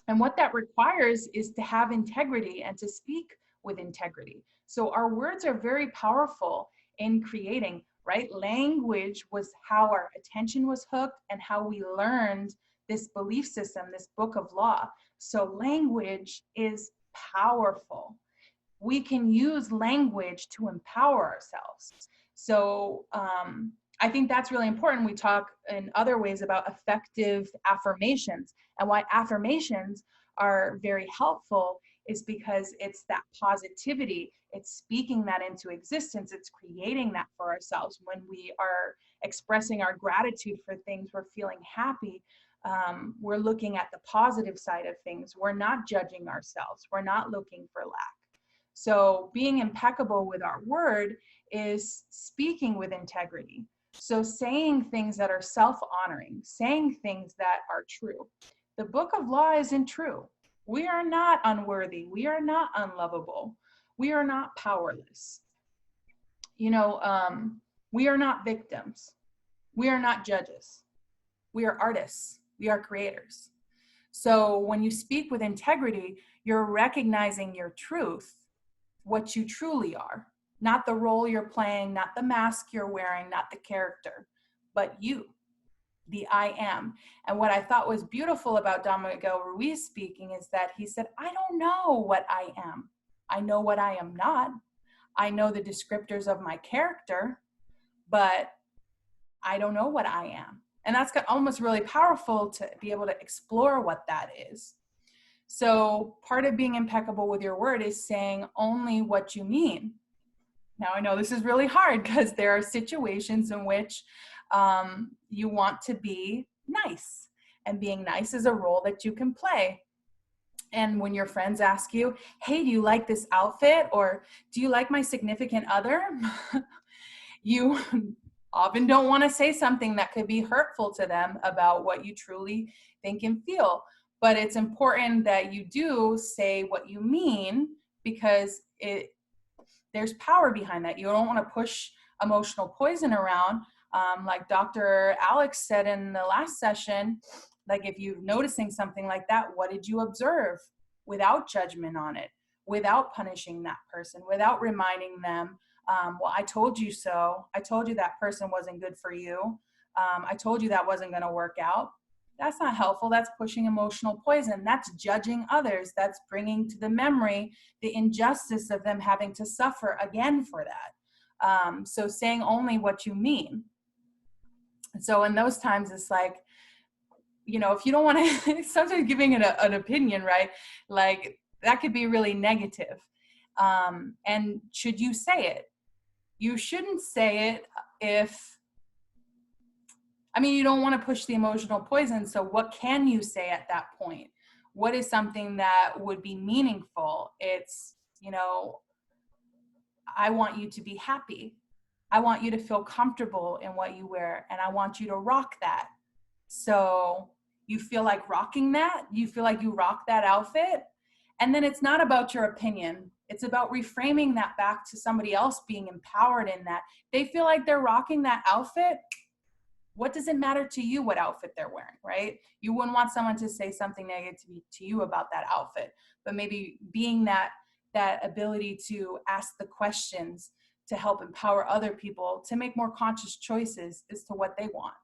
And what that requires is to have integrity and to speak with integrity. So our words are very powerful in creating. right? Language was how our attention was hooked and how we learned this belief system, this book of law. So language is powerful. We can use language to empower ourselves. So I think that's really important. We talk in other ways about effective affirmations, and why affirmations are very helpful is because it's that positivity. It's speaking that into existence. It's creating that for ourselves. When we are expressing our gratitude for things, we're feeling happy. We're looking at the positive side of things. We're not judging ourselves. We're not looking for lack. So being impeccable with our word is speaking with integrity. So saying things that are self-honoring, saying things that are true. The book of law isn't true. We are not unworthy. We are not unlovable. We are not powerless. We are not victims. We are not judges. We are artists. We are creators. So when you speak with integrity, you're recognizing your truth, what you truly are, not the role you're playing, not the mask you're wearing, not the character, but you, the I am. And what I thought was beautiful about Don Miguel Ruiz speaking is that he said, I don't know what I am. I know what I am not. I know the descriptors of my character, but I don't know what I am. And that's almost really powerful to be able to explore what that is. So part of being impeccable with your word is saying only what you mean. Now, I know this is really hard because there are situations in which you want to be nice, and being nice is a role that you can play. And when your friends ask you, hey, do you like this outfit? Or do you like my significant other? You often don't want to say something that could be hurtful to them about what you truly think and feel. But it's important that you do say what you mean, because there's power behind that. You don't want to push emotional poison around. Like Dr. Alex said in the last session, like if you're noticing something like that, what did you observe? Without judgment on it, without punishing that person, without reminding them, well, I told you so. I told you that person wasn't good for you. I told you that wasn't going to work out. That's not helpful. That's pushing emotional poison. That's judging others. That's bringing to the memory the injustice of them having to suffer again for that. So saying only what you mean. So in those times, it's like, if you don't want to, sometimes giving it an opinion, right? Like that could be really negative. And should you say it? You shouldn't say it you don't want to push the emotional poison. So what can you say at that point? What is something that would be meaningful? It's, I want you to be happy. I want you to feel comfortable in what you wear, and I want you to rock that. So you feel like rocking that? You feel like you rock that outfit? And then it's not about your opinion. It's about reframing that back to somebody else being empowered in that. They feel like they're rocking that outfit. What does it matter to you what outfit they're wearing, right? You wouldn't want someone to say something negative to you about that outfit, but maybe being that ability to ask the questions to help empower other people to make more conscious choices as to what they want.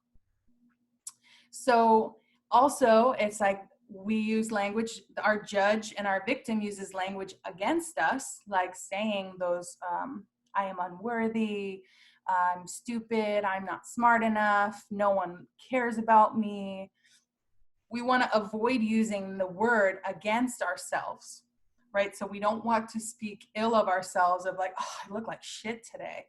So also, it's like we use language, our judge and our victim uses language against us, like saying those, I am unworthy, I'm stupid, I'm not smart enough, no one cares about me. We want to avoid using the word against ourselves, right? So we don't want to speak ill of ourselves, of like, oh, I look like shit today,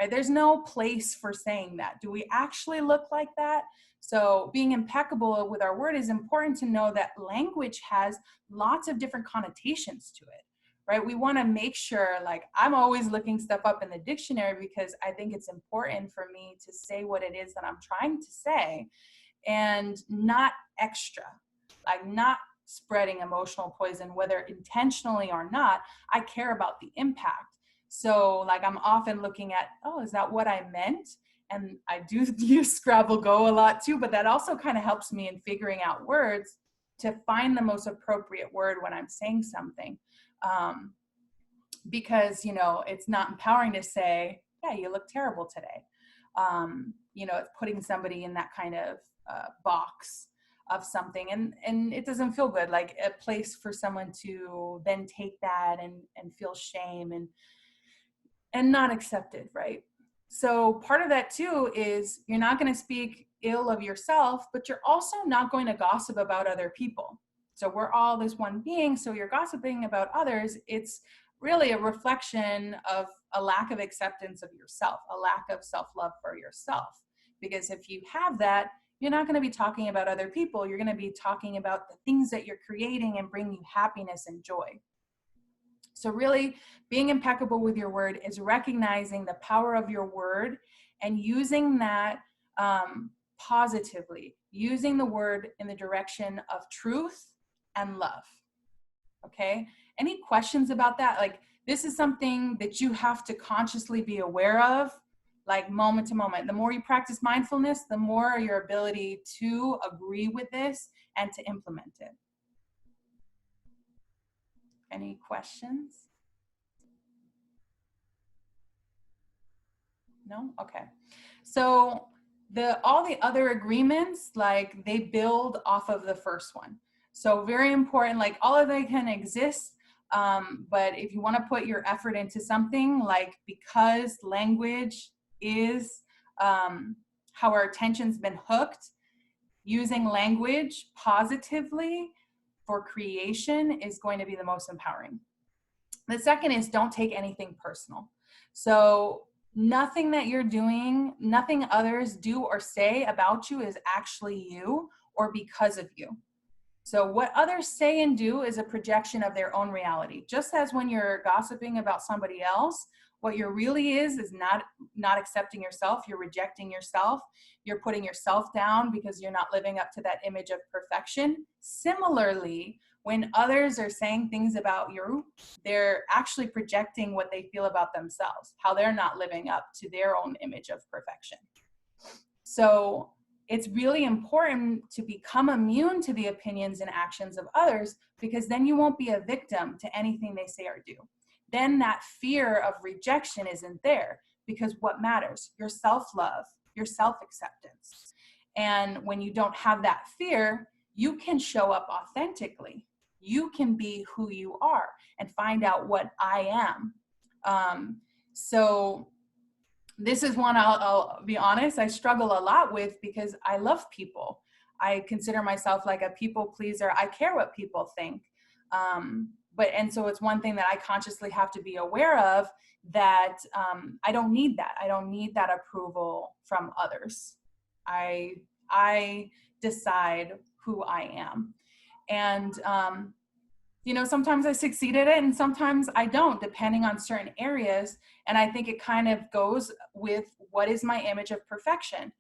right? There's no place for saying that. Do we actually look like that? So being impeccable with our word is important to know that language has lots of different connotations to it, right? We want to make sure, like, I'm always looking stuff up in the dictionary because I think it's important for me to say what it is that I'm trying to say, and not extra, like not spreading emotional poison, whether intentionally or not. I care about the impact. So like I'm often looking at, oh, is that what I meant? And I do use Scrabble Go a lot too, but that also kind of helps me in figuring out words to find the most appropriate word when I'm saying something. Because, it's not empowering to say, yeah, you look terrible today. you know, putting somebody in that kind of box of something, and it doesn't feel good, like a place for someone to then take that and feel shame and not accepted, right? So part of that too is you're not going to speak ill of yourself, but you're also not going to gossip about other people. So we're all this one being, so you're gossiping about others. It's really a reflection of a lack of acceptance of yourself, a lack of self-love for yourself. Because if you have that, you're not going to be talking about other people. You're going to be talking about the things that you're creating and bring you happiness and joy. So really being impeccable with your word is recognizing the power of your word and using that positively, using the word in the direction of truth and love. Okay? Any questions about that? Like, this is something that you have to consciously be aware of, like moment to moment. The more you practice mindfulness, the more your ability to agree with this and to implement it. Any questions? No? Okay. So all the other agreements, like, they build off of the first one. So very important, like all of them can exist, but if you want to put your effort into something, like, because language is how our attention's been hooked, using language positively for creation is going to be the most empowering. The second is don't take anything personal. So nothing that you're doing, nothing others do or say about you is actually you or because of you. So what others say and do is a projection of their own reality. Just as when you're gossiping about somebody else, what you're really is not accepting yourself. You're rejecting yourself. You're putting yourself down because you're not living up to that image of perfection. Similarly, when others are saying things about you, they're actually projecting what they feel about themselves, how they're not living up to their own image of perfection. So it's really important to become immune to the opinions and actions of others, because then you won't be a victim to anything they say or do. Then that fear of rejection isn't there, because what matters? Your self-love, your self-acceptance. And when you don't have that fear, you can show up authentically. You can be who you are and find out what I am. So this is one I'll be honest, I struggle a lot with, because I love people. I consider myself like a people pleaser. I care what people think. And so it's one thing that I consciously have to be aware of, that I don't need that. I don't need that approval from others. I decide who I am. And, sometimes I succeed at it and sometimes I don't, depending on certain areas. And I think it kind of goes with what is my image of perfection.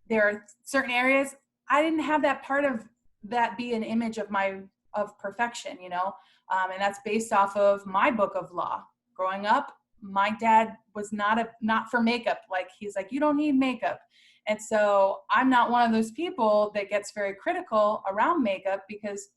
There are certain areas I didn't have that part of that be an image of perfection, and that's based off of my book of law. Growing up, my dad was not for makeup. Like, he's like, you don't need makeup. And so I'm not one of those people that gets very critical around makeup, because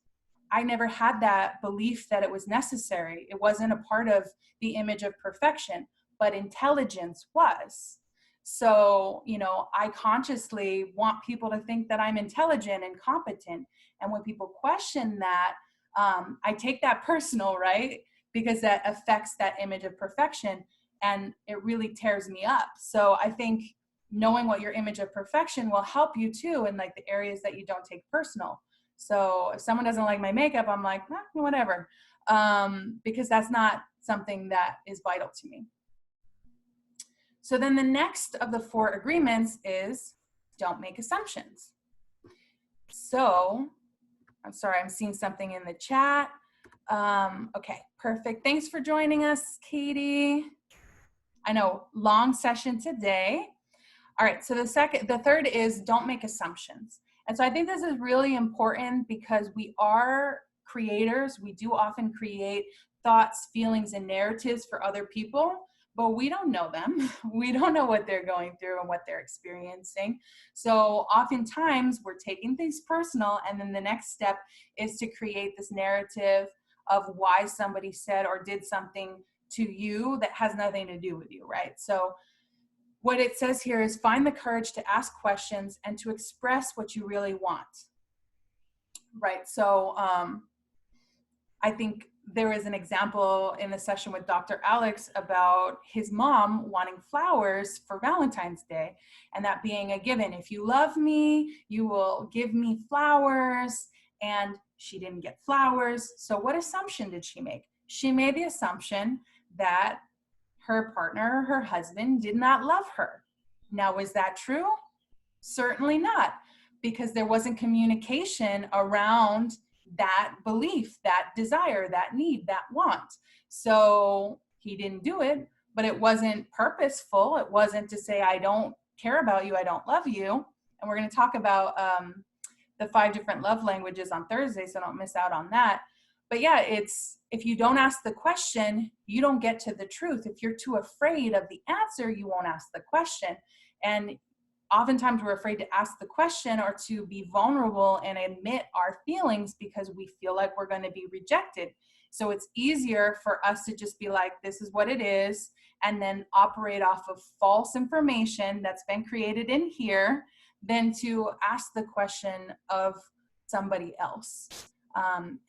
I never had that belief that it was necessary. It wasn't a part of the image of perfection, but intelligence was. So, I consciously want people to think that I'm intelligent and competent. And when people question that, I take that personal, right? Because that affects that image of perfection and it really tears me up. So I think knowing what your image of perfection will help you too in like the areas that you don't take personal. So if someone doesn't like my makeup, I'm like, whatever, because that's not something that is vital to me. So then the next of the 4 agreements is don't make assumptions. So I'm sorry, I'm seeing something in the chat. Okay, perfect. Thanks for joining us, Katie. I know, long session today. All right, so the third is don't make assumptions. And so I think this is really important, because we are creators. We do often create thoughts, feelings, and narratives for other people, but we don't know them. We don't know what they're going through and what they're experiencing. So oftentimes we're taking things personal, and then the next step is to create this narrative of why somebody said or did something to you that has nothing to do with you, right? So what it says here is find the courage to ask questions and to express what you really want. Right. So I think there is an example in the session with Dr. Alex about his mom wanting flowers for Valentine's Day, and that being a given. If you love me, you will give me flowers. And she didn't get flowers. So what assumption did she make? She made the assumption that her partner, her husband, did not love her. Now, is that true? Certainly not, because there wasn't communication around that belief, that desire, that need, that want. So he didn't do it, but it wasn't purposeful. It wasn't to say, I don't care about you, I don't love you. And we're going to talk about the 5 different love languages on Thursday, so don't miss out on that. But yeah, it's, if you don't ask the question, you don't get to the truth. If you're too afraid of the answer, you won't ask the question. And oftentimes we're afraid to ask the question or to be vulnerable and admit our feelings because we feel like we're going to be rejected. So it's easier for us to just be like, this is what it is, and then operate off of false information that's been created in here than to ask the question of somebody else.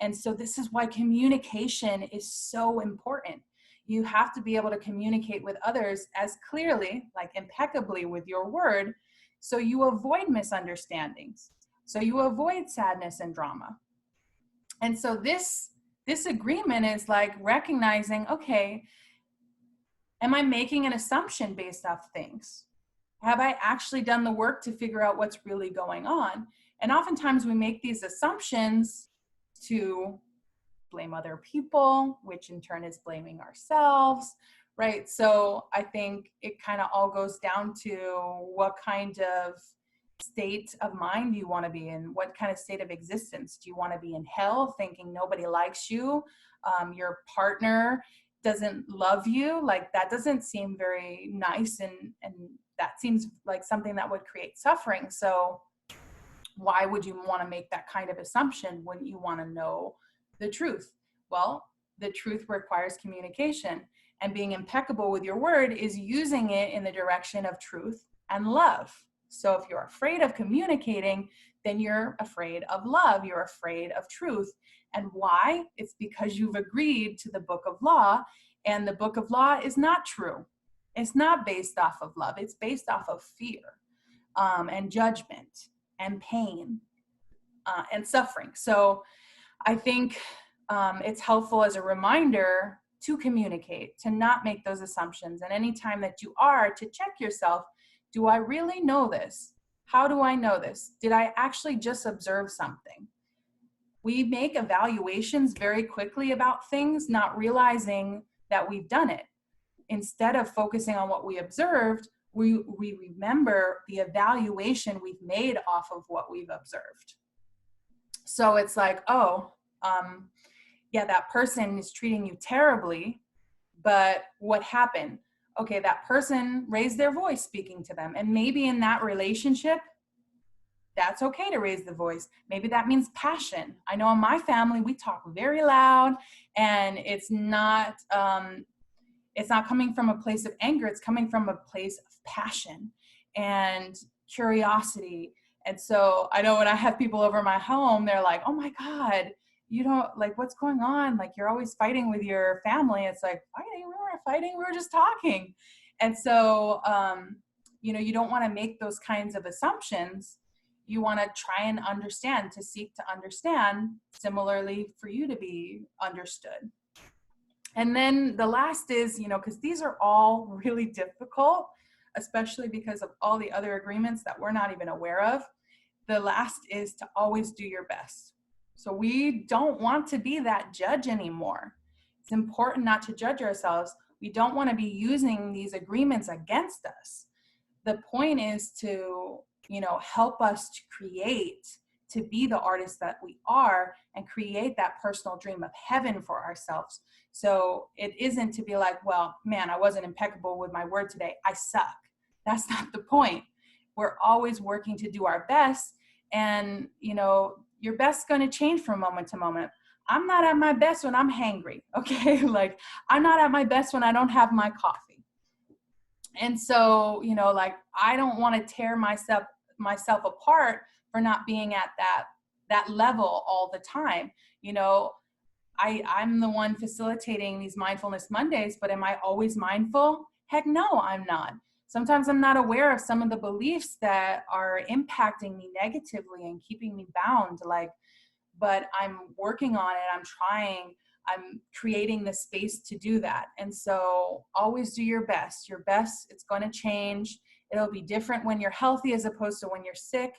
And so this is why communication is so important. You have to be able to communicate with others as clearly, like impeccably with your word, so you avoid misunderstandings, so you avoid sadness and drama. And so this agreement is like recognizing, okay, am I making an assumption based off things? Have I actually done the work to figure out what's really going on? And oftentimes we make these assumptions to blame other people, which in turn is blaming ourselves, right? So I think it kind of all goes down to what kind of state of mind you want to be in, what kind of state of existence. Do you want to be in hell thinking nobody likes you, your partner doesn't love you? Like that doesn't seem very nice, and that seems like something that would create suffering. So why would you want to make that kind of assumption? Wouldn't you want to know the truth? Well, the truth requires communication, and being impeccable with your word is using it in the direction of truth and love. So if you're afraid of communicating, then you're afraid of love. You're afraid of truth. And why? It's because you've agreed to the book of law, and the book of law is not true. It's not based off of love. It's based off of fear and judgment and pain and suffering. So I think it's helpful as a reminder to communicate, to not make those assumptions. And anytime that you are, to check yourself, do I really know this? How do I know this? Did I actually just observe something? We make evaluations very quickly about things, not realizing that we've done it. Instead of focusing on what we observed, we remember the evaluation we've made off of what we've observed. So it's like, oh, yeah, that person is treating you terribly, but what happened? Okay, that person raised their voice speaking to them. And maybe in that relationship, that's okay to raise the voice. Maybe that means passion. I know in my family, we talk very loud, and it's not coming from a place of anger. It's coming from a place of passion and curiosity. And so I know when I have people over my home, they're like, oh my God, you don't, like, what's going on? Like, you're always fighting with your family. It's like, fighting? We weren't fighting. We were just talking. And so, you don't want to make those kinds of assumptions. You want to try and understand, to seek to understand, similarly for you to be understood. And then the last is, because these are all really difficult, especially because of all the other agreements that we're not even aware of. The last is to always do your best. So we don't want to be that judge anymore. It's important not to judge ourselves. We don't want to be using these agreements against us. The point is to, help us to create, to be the artists that we are, and create that personal dream of heaven for ourselves. So it isn't to be like, well, man, I wasn't impeccable with my word today, I suck. That's not the point. We're always working to do our best. And, your best's going to change from moment to moment. I'm not at my best when I'm hangry, okay? Like, I'm not at my best when I don't have my coffee. And so, you know, like, I don't want to tear myself apart for not being at that level all the time. You know, I'm the one facilitating these Mindfulness Mondays, but am I always mindful? Heck no, I'm not. Sometimes I'm not aware of some of the beliefs that are impacting me negatively and keeping me bound. Like, but I'm working on it. I'm trying. I'm creating the space to do that. And so always do your best. Your best, it's going to change. It'll be different when you're healthy as opposed to when you're sick.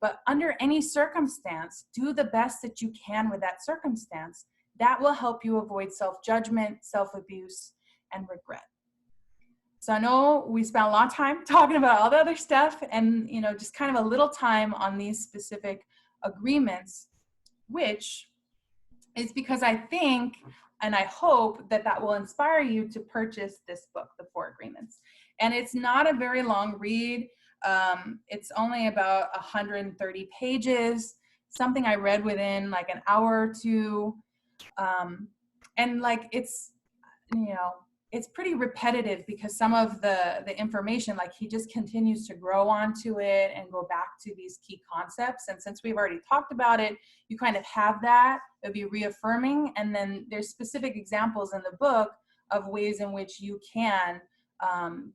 But under any circumstance, do the best that you can with that circumstance. That will help you avoid self-judgment, self-abuse, and regret. So I know we spent a lot of time talking about all the other stuff and, you know, just kind of a little time on these specific agreements, which is because I think and I hope that that will inspire you to purchase this book, The Four Agreements. And it's not a very long read. It's only about 130 pages, something I read within like an hour or two. And like, it's, you know, it's pretty repetitive because some of the information, like, he just continues to grow onto it and go back to these key concepts. And since we've already talked about it, you kind of have that. It'll be reaffirming. And then there's specific examples in the book of ways in which you can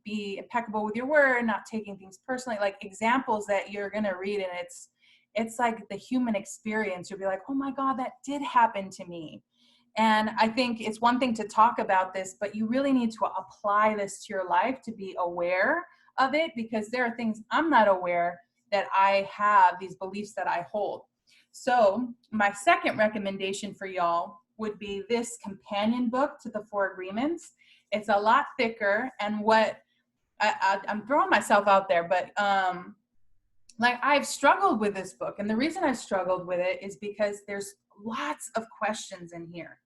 be impeccable with your word, not taking things personally, like examples that you're going to read. And it's like the human experience. You'll be like, oh my God, that did happen to me. And I think it's one thing to talk about this, but you really need to apply this to your life to be aware of it, because there are things I'm not aware that I have, these beliefs that I hold. So my second recommendation for y'all would be this companion book to the Four Agreements. It's a lot thicker, and what I'm throwing myself out there, but like, I've struggled with this book. And the reason I've struggled with it is because there's lots of questions in here.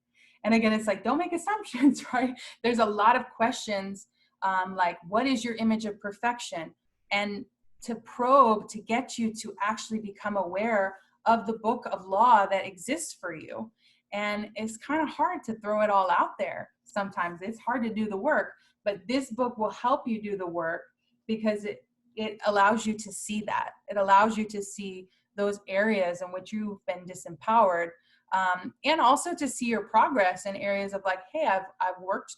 And again, it's like, don't make assumptions, right? There's a lot of questions, like, what is your image of perfection? And to probe, to get you to actually become aware of the book of law that exists for you. And it's kind of hard to throw it all out there. Sometimes it's hard to do the work, but this book will help you do the work, because it allows you to see that. It allows you to see those areas in which you've been disempowered, and also to see your progress in areas of like, hey, I've worked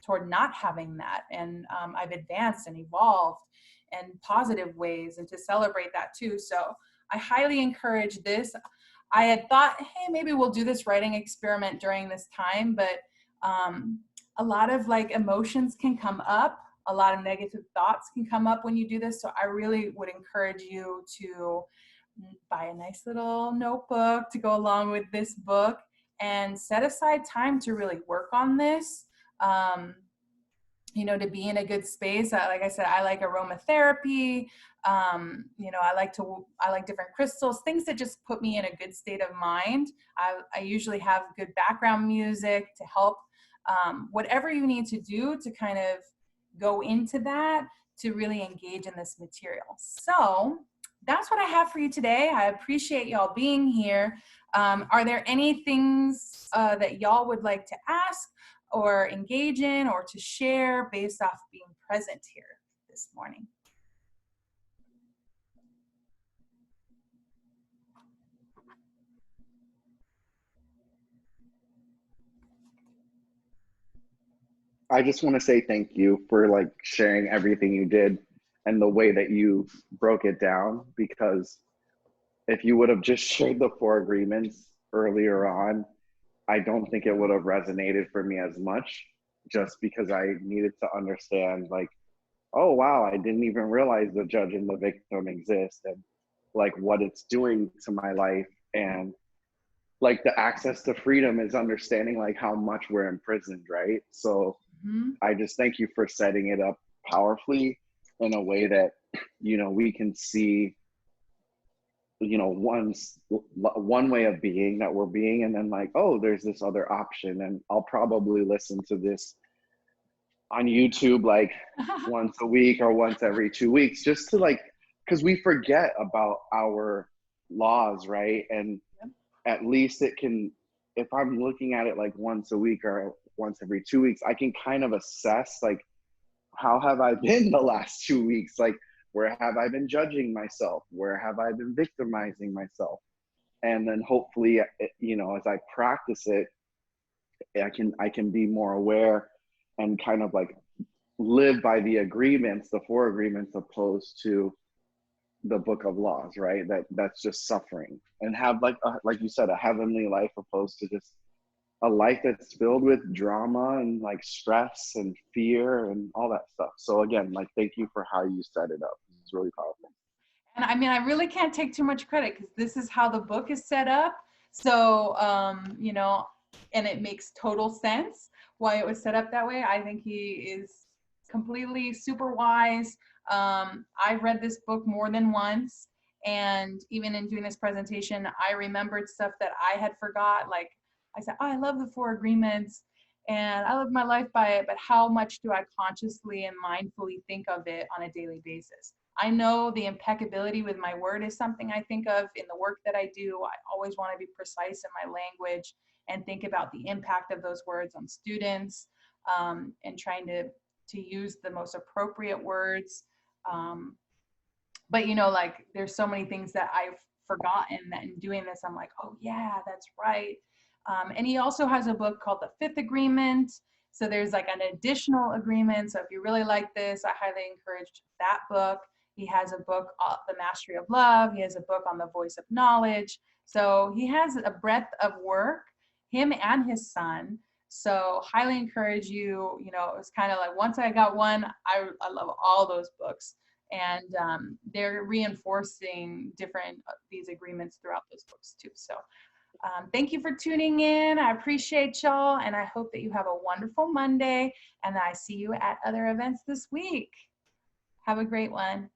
toward not having that, and I've advanced and evolved in positive ways, and to celebrate that too. So I highly encourage this. I had thought, hey, maybe we'll do this writing experiment during this time, but a lot of like emotions can come up. A lot of negative thoughts can come up when you do this. So I really would encourage you to buy a nice little notebook to go along with this book and set aside time to really work on this. You know, to be in a good space. Like I said, I like aromatherapy. You know, I like different crystals, things that just put me in a good state of mind. I usually have good background music to help. Whatever you need to do to kind of go into that, to really engage in this material. So that's what I have for you today. I appreciate y'all being here. Are there any things that y'all would like to ask or engage in or to share based off being present here this morning? I just want to say thank you for like sharing everything you did and the way that you broke it down, because if you would have just shared the Four Agreements earlier on, I don't think it would have resonated for me as much, just because I needed to understand like, oh wow, I didn't even realize the judge and the victim exist, and like what it's doing to my life. And like the access to freedom is understanding like how much we're imprisoned, right? So I just thank you for setting it up powerfully in a way that, you know, we can see, you know, one way of being that we're being, and then like, oh, there's this other option, and I'll probably listen to this on YouTube like once a week or once every 2 weeks, just to like, because we forget about our laws, right? And at least it can, if I'm looking at it like once a week or once every 2 weeks, I can kind of assess like, how have I been the last 2 weeks? Like, where have I been judging myself? Where have I been victimizing myself? And then hopefully, you know, as I practice it, I can be more aware and kind of like live by the agreements, the 4 agreements, opposed to the book of laws, right? That's just suffering, and have like you said, a heavenly life opposed to just a life that's filled with drama and like stress and fear and all that stuff. So again, like, thank you for how you set it up. It's really powerful. And I mean, I really can't take too much credit because this is how the book is set up. So, you know, and it makes total sense why it was set up that way. I think he is completely super wise. I've read this book more than once. And even in doing this presentation, I remembered stuff that I had forgot. Like I said, oh, I love the 4 agreements and I live my life by it, but how much do I consciously and mindfully think of it on a daily basis? I know the impeccability with my word is something I think of in the work that I do. I always want to be precise in my language and think about the impact of those words on students, and trying to use the most appropriate words. But you know, like, there's so many things that I've forgotten that in doing this, I'm like, oh yeah, that's right. And he also has a book called The 5th Agreement. So there's like an additional agreement. So if you really like this, I highly encourage that book. He has a book, The Mastery of Love. He has a book on the voice of knowledge. So he has a breadth of work, him and his son. So highly encourage you. You know, it was kind of like, once I got one, I love all those books. And they're reinforcing different these agreements throughout those books too. So thank you for tuning in. I appreciate y'all, and I hope that you have a wonderful Monday, and I see you at other events this week. Have a great one.